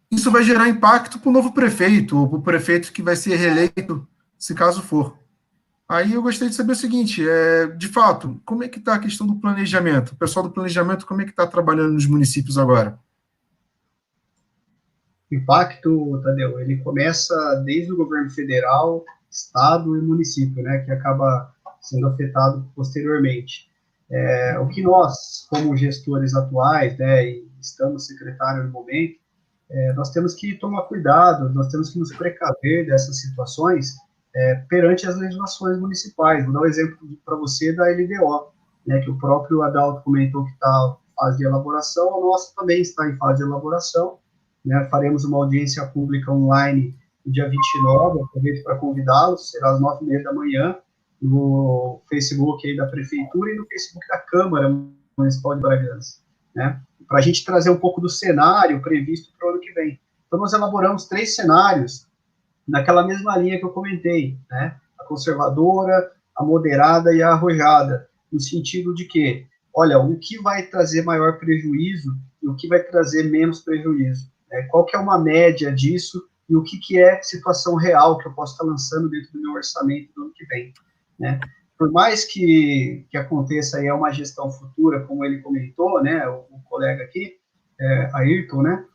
isso vai gerar impacto para o novo prefeito, ou para o prefeito que vai ser reeleito, se caso for. Aí eu gostaria de saber o seguinte, de fato, como é que está a questão do planejamento? O pessoal do planejamento, como é que está trabalhando nos municípios agora? O impacto, Tadeu, ele começa desde o governo federal, estado e município, né, que acaba sendo afetado posteriormente. O que nós, como gestores atuais, né, e estamos secretário no momento, nós temos que tomar cuidado, nós temos que nos precaver dessas situações perante as legislações municipais. Vou dar um exemplo para você da LDO, né, que o próprio Adalto comentou que está em fase de elaboração, a nossa também está em fase de elaboração, né, faremos uma audiência pública online no dia 29, aproveito para convidá-los, será às 9h30 da manhã, no Facebook aí da Prefeitura e no Facebook da Câmara Municipal de Bragança, né, para a gente trazer um pouco do cenário previsto para o ano que vem. Então, nós elaboramos 3 cenários naquela mesma linha que eu comentei, né, a conservadora, a moderada e a arrojada, no sentido de que, olha, o que vai trazer maior prejuízo e o que vai trazer menos prejuízo, né, qual que é uma média disso e o que é situação real que eu posso estar lançando dentro do meu orçamento do ano que vem, né. por mais que aconteça aí uma gestão futura, como ele comentou, né, o colega aqui, Ayrton, né,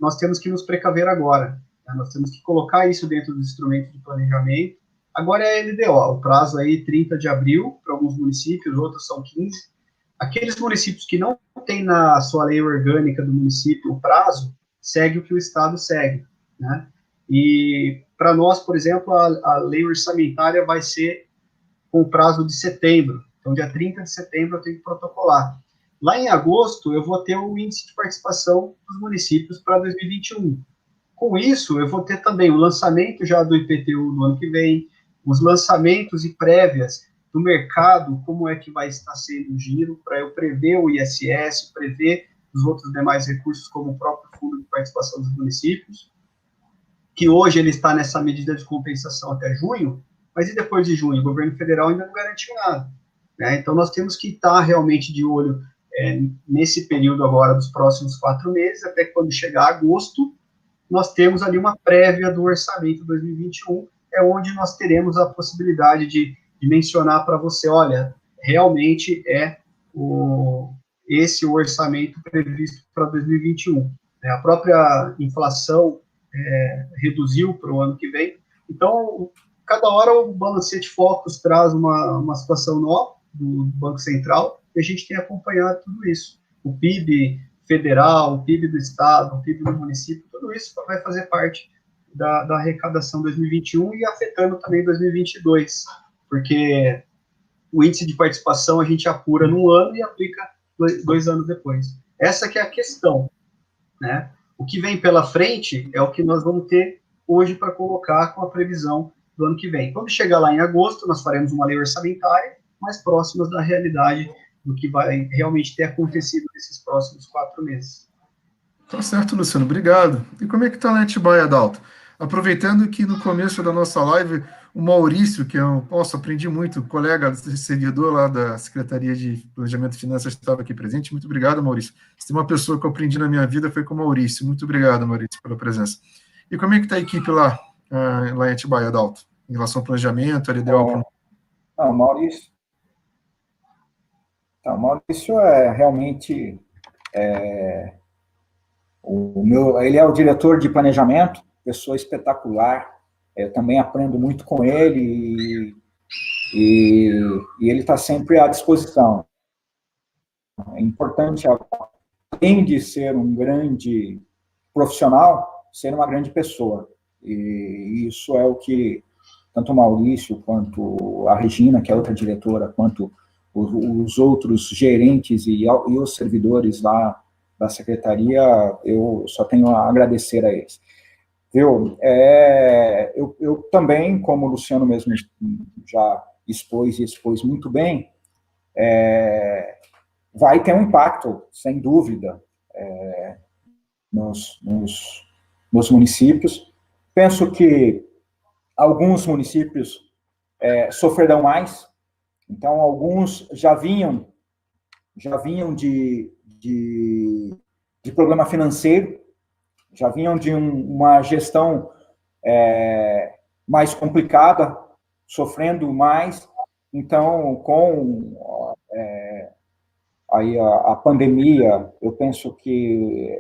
nós temos que nos precaver agora, né, nós temos que colocar isso dentro dos instrumentos de planejamento. Agora é a LDO, o prazo aí 30 de abril para alguns municípios, outros são 15. Aqueles municípios que não têm na sua lei orgânica do município o prazo, segue o que o Estado segue, né? E para nós, por exemplo, a lei orçamentária vai ser com o prazo de setembro. Então, dia 30 de setembro eu tenho que protocolar. Lá em agosto, eu vou ter o índice de participação dos municípios para 2021. Com isso, eu vou ter também o lançamento já do IPTU no ano que vem, os lançamentos e prévias do mercado, como é que vai estar sendo o giro, para eu prever o ISS, prever os outros demais recursos, como o próprio Fundo de Participação dos Municípios, que hoje ele está nessa medida de compensação até junho, mas e depois de junho? O governo federal ainda não garantiu nada, né? Então, nós temos que estar realmente de olho nesse período agora dos próximos 4 meses, até que quando chegar agosto, nós temos ali uma prévia do orçamento 2021, onde nós teremos a possibilidade de mencionar para você, olha, realmente esse o orçamento previsto para 2021. A própria inflação reduziu para o ano que vem, então, cada hora o Balancete Focus traz uma situação nova do Banco Central, e a gente tem acompanhado tudo isso. O PIB federal, o PIB do Estado, o PIB do município, tudo isso vai fazer parte da arrecadação 2021 e afetando também 2022, porque o índice de participação a gente apura num ano e aplica 2 anos depois. Essa que é a questão, né? O que vem pela frente é o que nós vamos ter hoje para colocar com a previsão do ano que vem. Quando chegar lá em agosto, nós faremos uma lei orçamentária mais próximas da realidade do que vai realmente ter acontecido nesses próximos 4 meses. Tá certo, Luciano, obrigado. E como é que está lá em Atibaia, Adalto? Aproveitando que no começo da nossa live, o Maurício, que aprendi muito, colega, seguidor lá da Secretaria de Planejamento e Finanças, estava aqui presente. Muito obrigado, Maurício. Se tem uma pessoa que eu aprendi na minha vida, foi com o Maurício. Muito obrigado, Maurício, pela presença. E como é que está a equipe lá em Atibaia, Adalto? Em relação ao planejamento, a LDO? Maurício. Então, Maurício realmente ele é o diretor de planejamento, pessoa espetacular. Eu também aprendo muito com ele e ele está sempre à disposição. É importante, além de ser um grande profissional, ser uma grande pessoa. E isso é o que tanto o Maurício quanto a Regina, que é outra diretora, quanto os outros gerentes e os servidores lá da secretaria, eu só tenho a agradecer a eles. Eu também, como o Luciano mesmo já expôs muito bem, vai ter um impacto, sem dúvida, nos municípios. Penso que alguns municípios sofrerão mais. Então, alguns já vinham de problema financeiro, já vinham de uma gestão mais complicada, sofrendo mais. Então, com aí a pandemia, eu penso que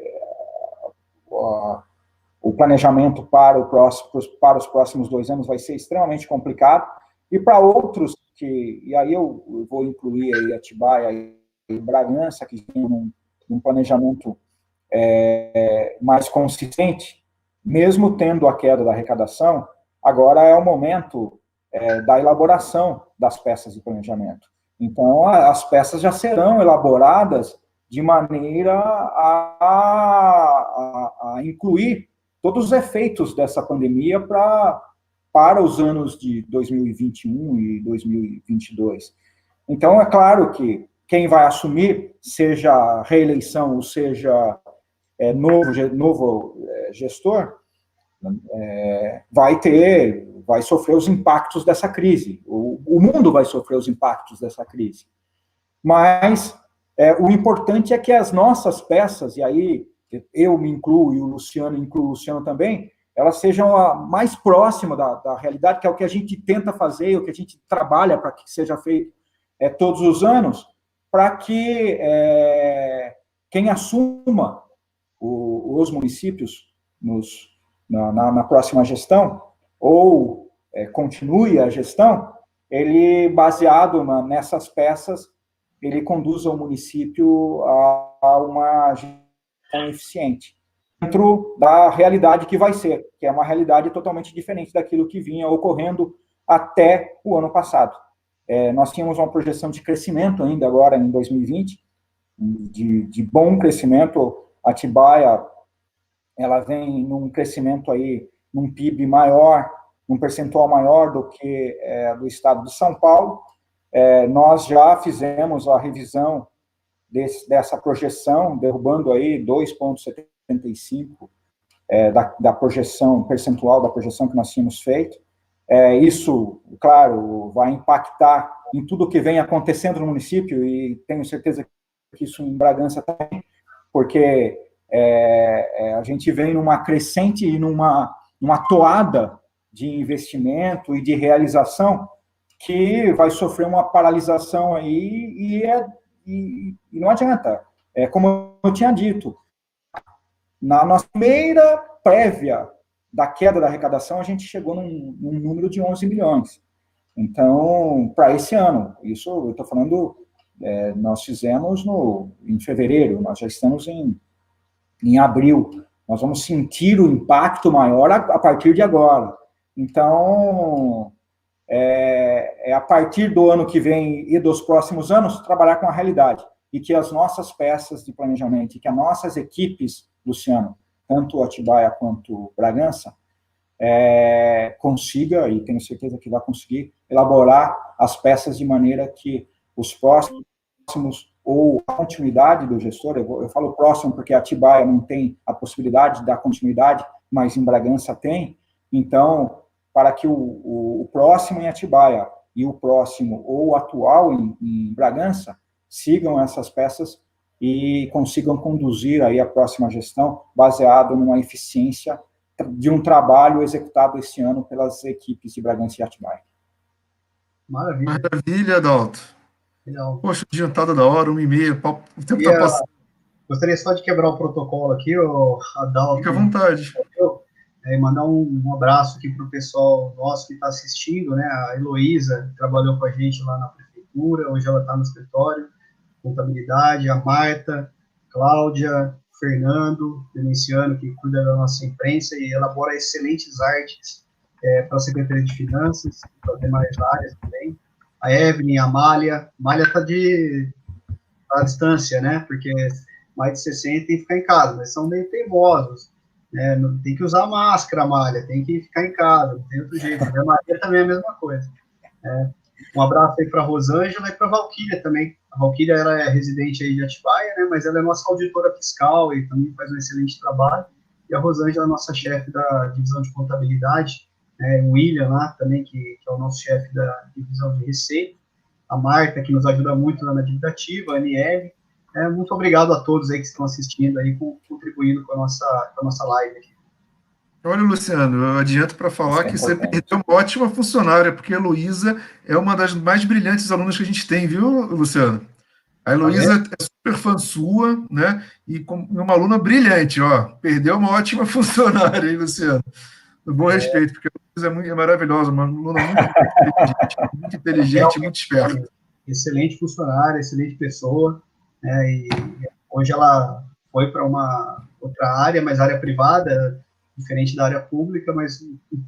o planejamento para os próximos 2 anos vai ser extremamente complicado. E para outros, e aí eu vou incluir aí Atibaia e Bragança, que tem um planejamento mais consistente, mesmo tendo a queda da arrecadação, agora é o momento da elaboração das peças de planejamento. Então, as peças já serão elaboradas de maneira a incluir todos os efeitos dessa pandemia para os anos de 2021 e 2022. Então, é claro que quem vai assumir, seja reeleição ou seja novo gestor, vai sofrer os impactos dessa crise. O mundo vai sofrer os impactos dessa crise. Mas o importante é que as nossas peças, e aí eu me incluo, e o Luciano inclui o Luciano também, elas sejam a mais próxima da realidade, que é o que a gente tenta fazer, o que a gente trabalha para que seja feito todos os anos, para que quem assuma os municípios na próxima gestão, ou continue a gestão, ele, baseado nessas peças, ele conduza o município a uma gestão eficiente, dentro da realidade que vai ser, que é uma realidade totalmente diferente daquilo que vinha ocorrendo até o ano passado. Nós tínhamos uma projeção de crescimento ainda agora em 2020, de bom crescimento. Atibaia, ela vem num crescimento aí, num PIB maior, num percentual maior do que do estado de São Paulo. Nós já fizemos a revisão dessa projeção, derrubando aí 2,75 da projeção percentual, da projeção que nós tínhamos feito. Isso, claro, vai impactar em tudo que vem acontecendo no município, e tenho certeza que isso em Bragança também, porque a gente vem numa crescente e numa toada de investimento e de realização que vai sofrer uma paralisação aí, e não adianta. Como eu tinha dito, na nossa primeira prévia da queda da arrecadação, a gente chegou num número de 11 milhões. Então, para esse ano, isso eu estou falando, nós fizemos em fevereiro, nós já estamos em abril, nós vamos sentir o impacto maior a partir de agora. Então, a partir do ano que vem e dos próximos anos, trabalhar com a realidade, e que as nossas peças de planejamento, e que as nossas equipes, Luciano, tanto Atibaia quanto Bragança, consiga, e tenho certeza que vai conseguir, elaborar as peças de maneira que os próximos, ou a continuidade do gestor, eu falo próximo porque Atibaia não tem a possibilidade da continuidade, mas em Bragança tem. Então, para que o próximo em Atibaia e o próximo ou o atual em Bragança sigam essas peças e consigam conduzir aí a próxima gestão baseado numa eficiência de um trabalho executado esse ano pelas equipes de Bragança e Atibaia. Maravilha. Maravilha, Adalto. Legal. Poxa, adiantada da hora, 1h30, o tempo está passando. Gostaria só de quebrar o protocolo aqui, Adalto. Fica à vontade. E mandar um abraço aqui para o pessoal nosso que está assistindo, né? A Heloísa, que trabalhou com a gente lá na prefeitura, hoje ela está no escritório, contabilidade, a Marta, Cláudia, Fernando, Denunciano, que cuida da nossa imprensa e elabora excelentes artes para a Secretaria de Finanças, para demais áreas também. A Evelyn, a Amália está à distância, né? Porque mais de 60 tem que ficar em casa, mas são meio teimosos. Tem que usar máscara, Amália, tem que ficar em casa, não tem outro jeito. A Maria também é a mesma coisa. Um abraço aí para a Rosângela e para a Valquíria também. A Valquíria, ela é residente aí de Atibaia, né, mas ela é nossa auditora fiscal e também faz um excelente trabalho. E a Rosângela é nossa chefe da divisão de contabilidade. O William lá também, que é o nosso chefe da divisão de receita. A Marta, que nos ajuda muito lá na dívida ativa, a Aniele. Muito obrigado a todos aí que estão assistindo aí, contribuindo com a nossa live aqui. Olha, Luciano, eu adianto para falar que você perdeu uma ótima funcionária, porque a Heloísa é uma das mais brilhantes alunas que a gente tem, viu, Luciano? A Heloísa é super fã sua, né? E uma aluna brilhante, ó. Perdeu uma ótima funcionária, hein, Luciano? Do bom respeito, porque a Heloísa é maravilhosa, uma aluna muito inteligente, muito esperta. Excelente funcionária, excelente pessoa. E hoje ela foi para uma outra área, mas área privada, diferente da área pública, mas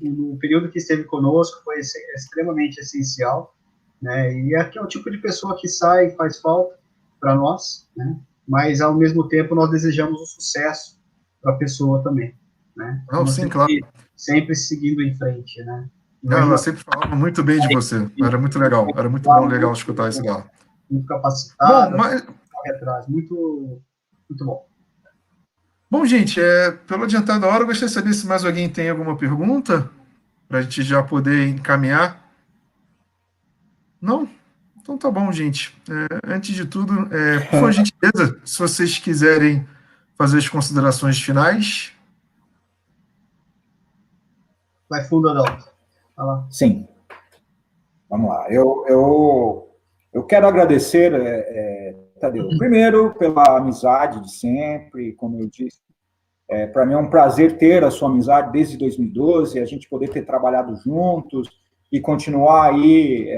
no período que esteve conosco foi extremamente essencial, né? E aqui é o tipo de pessoa que sai e faz falta para nós, né? Mas ao mesmo tempo nós desejamos o sucesso para a pessoa também, né? Não, sim, claro. Sempre seguindo em frente, né? Ela sempre falava muito bem de você, era muito legal, era muito legal escutar isso dela. Muito capacitado. Bom, mas atrás, muito bom. Bom, gente, pelo adiantado da hora, eu gostaria de saber se mais alguém tem alguma pergunta, para a gente já poder encaminhar. Não? Então tá bom, gente. Antes de tudo, por gentileza, se vocês quiserem fazer as considerações finais. Vai fundo, Adalto. Vai lá. Sim. Vamos lá. Eu quero agradecer, Tadeu, primeiro pela amizade de sempre, como eu disse, para mim é um prazer ter a sua amizade desde 2012, a gente poder ter trabalhado juntos e continuar aí,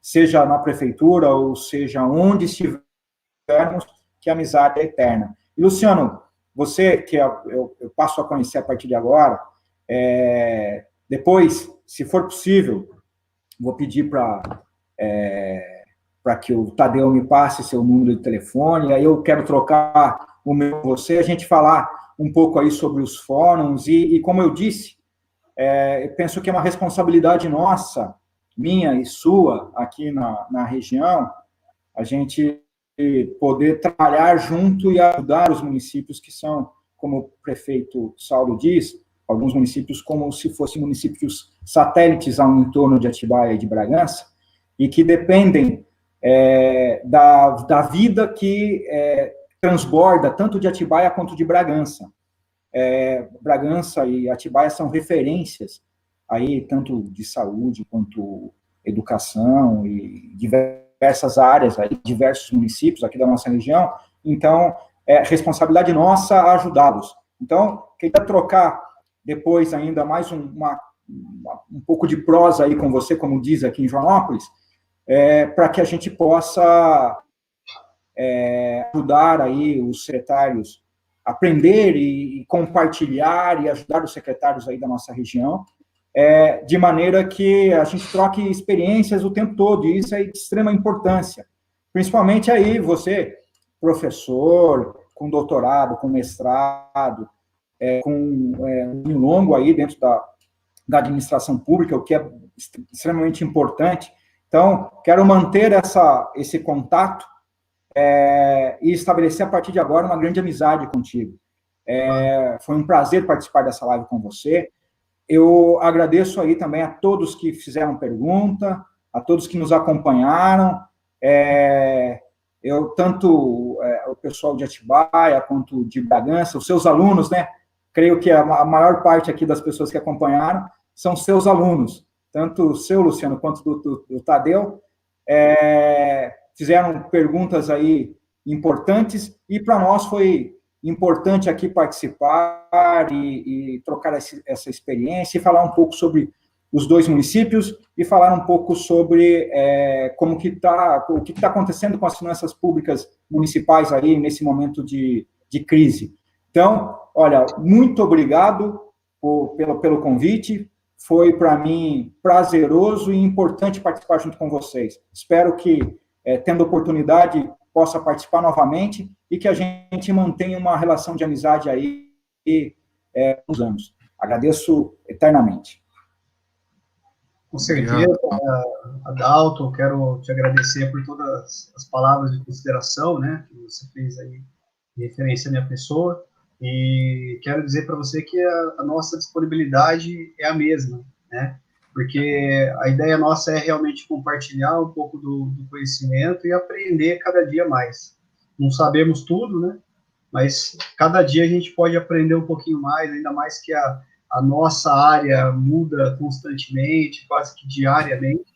seja na prefeitura ou seja onde estivermos, que a amizade é eterna. E, Luciano, você, que eu passo a conhecer a partir de agora, depois, se for possível, vou pedir para que o Tadeu me passe seu número de telefone, aí eu quero trocar o meu com você, a gente falar um pouco aí sobre os fóruns, e como eu disse, eu penso que é uma responsabilidade nossa, minha e sua, aqui na região, a gente poder trabalhar junto e ajudar os municípios que são, como o prefeito Saulo diz, alguns municípios como se fossem municípios satélites ao entorno de Atibaia e de Bragança, e que dependem da vida que transborda tanto de Atibaia quanto de Bragança. Bragança e Atibaia são referências aí, tanto de saúde quanto educação e diversas áreas, aí, diversos municípios aqui da nossa região. Então, é responsabilidade nossa ajudá-los. Então, queria trocar depois ainda mais um pouco de prosa aí com você, como diz aqui em Joanópolis, para que a gente possa ajudar aí os secretários a aprender e compartilhar e ajudar os secretários aí da nossa região, de maneira que a gente troque experiências o tempo todo, e isso é de extrema importância. Principalmente aí você, professor, com doutorado, com mestrado, com um longo aí dentro da administração pública, o que é extremamente importante. Então, quero manter esse contato e estabelecer a partir de agora uma grande amizade contigo. Foi um prazer participar dessa live com você. Eu agradeço aí também a todos que fizeram pergunta, a todos que nos acompanharam, tanto o pessoal de Atibaia quanto de Bragança, os seus alunos, né? Creio que a maior parte aqui das pessoas que acompanharam são seus alunos, tanto o seu, Luciano, quanto do Tadeu, fizeram perguntas aí importantes, e para nós foi importante aqui participar e trocar essa experiência e falar um pouco sobre os dois municípios e falar um pouco sobre o que está acontecendo com as finanças públicas municipais aí nesse momento de crise. Então, olha, muito obrigado pelo convite, foi para mim prazeroso e importante participar junto com vocês. Espero que, tendo oportunidade, possa participar novamente e que a gente mantenha uma relação de amizade aí nos anos. Agradeço eternamente. Com certeza, Adalto, quero te agradecer por todas as palavras de consideração, né, que você fez aí em referência à minha pessoa, e quero dizer para você que a nossa disponibilidade é a mesma, né, porque a ideia nossa é realmente compartilhar um pouco do conhecimento e aprender cada dia mais. Não sabemos tudo, né, mas cada dia a gente pode aprender um pouquinho mais, ainda mais que a nossa área muda constantemente, quase que diariamente,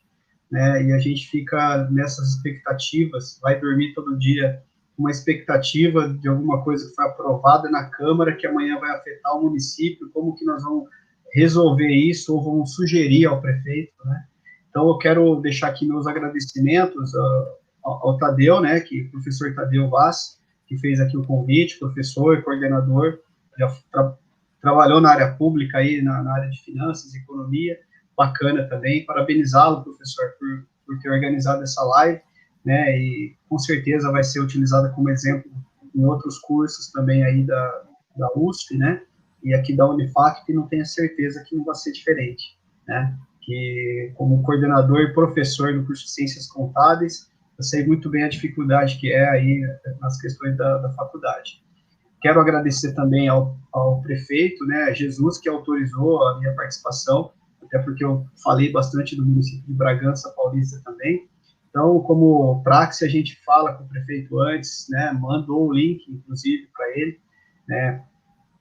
né, e a gente fica nessas expectativas, vai dormir todo dia uma expectativa de alguma coisa que foi aprovada na Câmara, que amanhã vai afetar o município, como que nós vamos resolver isso, ou vamos sugerir ao prefeito, né. Então, eu quero deixar aqui meus agradecimentos ao Tadeu, né, o professor Tadeu Vaz, que fez aqui o convite, professor e coordenador, já trabalhou na área pública aí, na área de finanças e economia, bacana também, parabenizá-lo, professor, por ter organizado essa live, né, e com certeza vai ser utilizada como exemplo em outros cursos também aí da USP, né, e aqui da Unifac, que não tenho certeza que não vai ser diferente, né, que como coordenador e professor do curso de Ciências Contábeis, eu sei muito bem a dificuldade que é aí nas questões da faculdade. Quero agradecer também ao prefeito, né, Jesus, que autorizou a minha participação, até porque eu falei bastante do município de Bragança Paulista também. Então, como praxe, a gente fala com o prefeito antes, né, mandou o link, inclusive, para ele, né,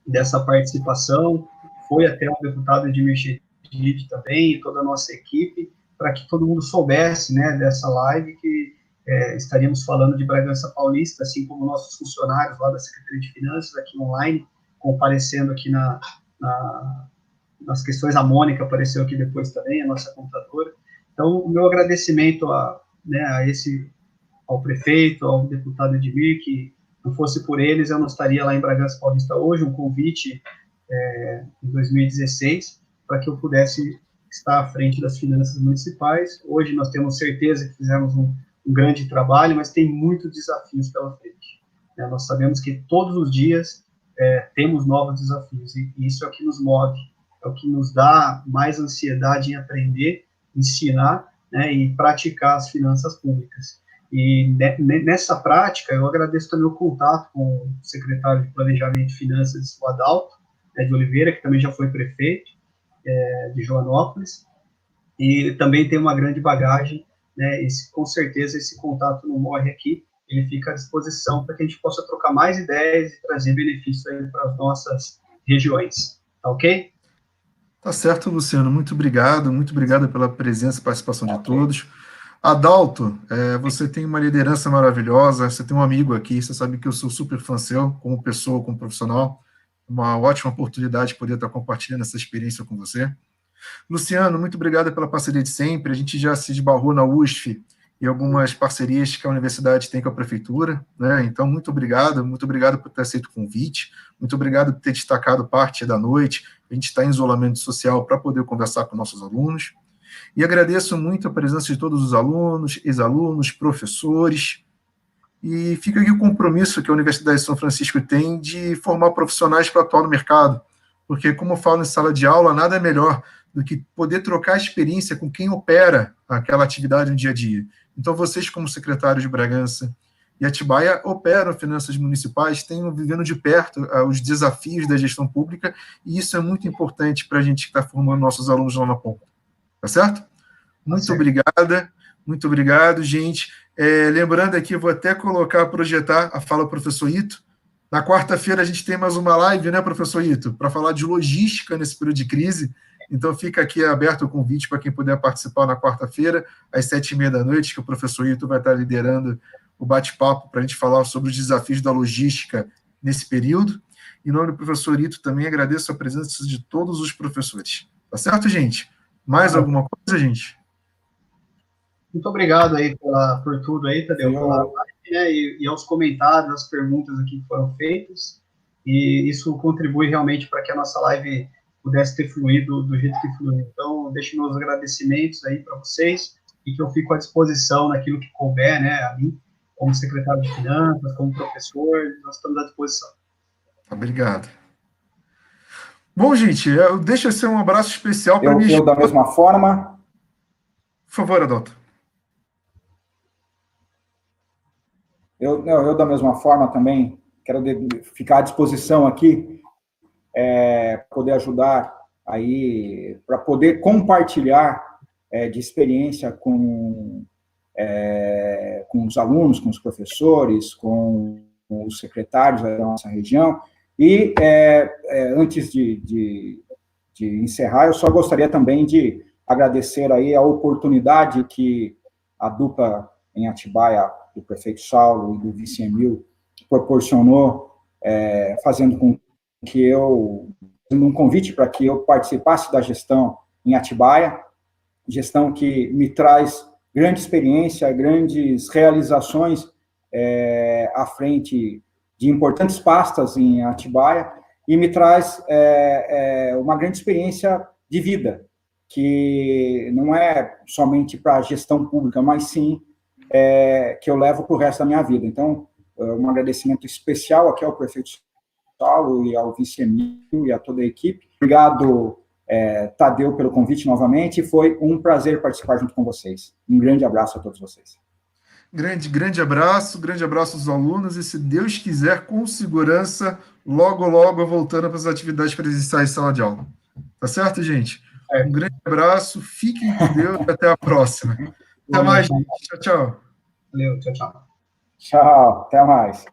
dessa participação, foi até o deputado Edmir Chedid também, e toda a nossa equipe, para que todo mundo soubesse, né, dessa live, que estaríamos falando de Bragança Paulista, assim como nossos funcionários lá da Secretaria de Finanças, aqui online, comparecendo aqui nas questões. A Mônica apareceu aqui depois também, a nossa contadora. Então, o meu agradecimento ao prefeito, ao deputado Edmir, que não fosse por eles, eu não estaria lá em Bragança Paulista hoje, um convite em 2016, para que eu pudesse estar à frente das finanças municipais. Hoje nós temos certeza que fizemos um grande trabalho, mas tem muitos desafios pela frente. Nós sabemos que todos os dias temos novos desafios, e isso é o que nos move, é o que nos dá mais ansiedade em aprender, ensinar, né, e praticar as finanças públicas. E nessa prática, eu agradeço também o contato com o secretário de Planejamento e Finanças, o Adalto, de Oliveira, que também já foi prefeito de Joanópolis, e também tem uma grande bagagem, né, e com certeza esse contato não morre aqui, ele fica à disposição para que a gente possa trocar mais ideias e trazer benefícios aí para as nossas regiões. Tá ok? Tá certo, Luciano. Muito obrigado pela presença e participação de todos. Adalto, você tem uma liderança maravilhosa, você tem um amigo aqui, você sabe que eu sou super fã seu, como pessoa, como profissional. Uma ótima oportunidade poder estar compartilhando essa experiência com você. Luciano, muito obrigado pela parceria de sempre. A gente já se esbarrou na USF e algumas parcerias que a universidade tem com a prefeitura, né? Então, muito obrigado por ter aceito o convite, muito obrigado por ter destacado parte da noite. A gente está em isolamento social para poder conversar com nossos alunos. E agradeço muito a presença de todos os alunos, ex-alunos, professores. E fica aqui o compromisso que a Universidade de São Francisco tem de formar profissionais para atuar no mercado. Porque, como eu falo em sala de aula, nada é melhor do que poder trocar experiência com quem opera aquela atividade no dia a dia. Então, vocês, como secretários de Bragança e Atibaia, operam finanças municipais, têm vivendo de perto os desafios da gestão pública, e isso é muito importante para a gente que está formando nossos alunos lá na ponta. Tá certo? Muito obrigado, gente. Lembrando aqui, vou até projetar a fala do professor Ito. Na quarta-feira a gente tem mais uma live, né, professor Ito, para falar de logística nesse período de crise. Então fica aqui aberto o convite para quem puder participar na quarta-feira, às 7h30 que o professor Ito vai estar liderando o bate-papo para a gente falar sobre os desafios da logística nesse período. Em nome do professor Ito, também agradeço a presença de todos os professores. Tá certo, gente? Mais alguma coisa, gente? Muito obrigado aí por tudo aí, Tadeu, pela live, né, e aos comentários, as perguntas aqui que foram feitas, e isso contribui realmente para que a nossa live pudesse ter fluído do jeito que fluiu. Então, deixo meus agradecimentos aí para vocês, e que eu fico à disposição naquilo que couber, né, a mim, como secretário de Finanças, como professor, nós estamos à disposição. Obrigado. Bom, gente, deixa ser um abraço especial para mim. Eu, da mesma forma... Por favor, Adalto. Eu, da mesma forma, também quero ficar à disposição aqui, para poder ajudar aí, para poder compartilhar de experiência com os alunos, com os professores, com os secretários da nossa região. E, antes de encerrar, eu só gostaria também de agradecer aí a oportunidade que a dupla em Atibaia, do prefeito Saulo e do vice Emil, proporcionou, fazendo com que um convite para que eu participasse da gestão em Atibaia, gestão que me traz grande experiência, grandes realizações à frente de importantes pastas em Atibaia, e me traz uma grande experiência de vida, que não é somente para a gestão pública, mas sim que eu levo para o resto da minha vida. Então, um agradecimento especial aqui ao prefeito Saulo e ao vice-emil e a toda a equipe. Obrigado, Tadeu, pelo convite novamente. Foi um prazer participar junto com vocês. Um grande abraço a todos vocês. Grande abraço aos alunos, e se Deus quiser, com segurança, logo voltando para as atividades presenciais de sala de aula. Tá certo, gente? Um grande abraço, fiquem com Deus e até a próxima. Até mais, gente. Tchau. Valeu, tchau. Tchau, até mais.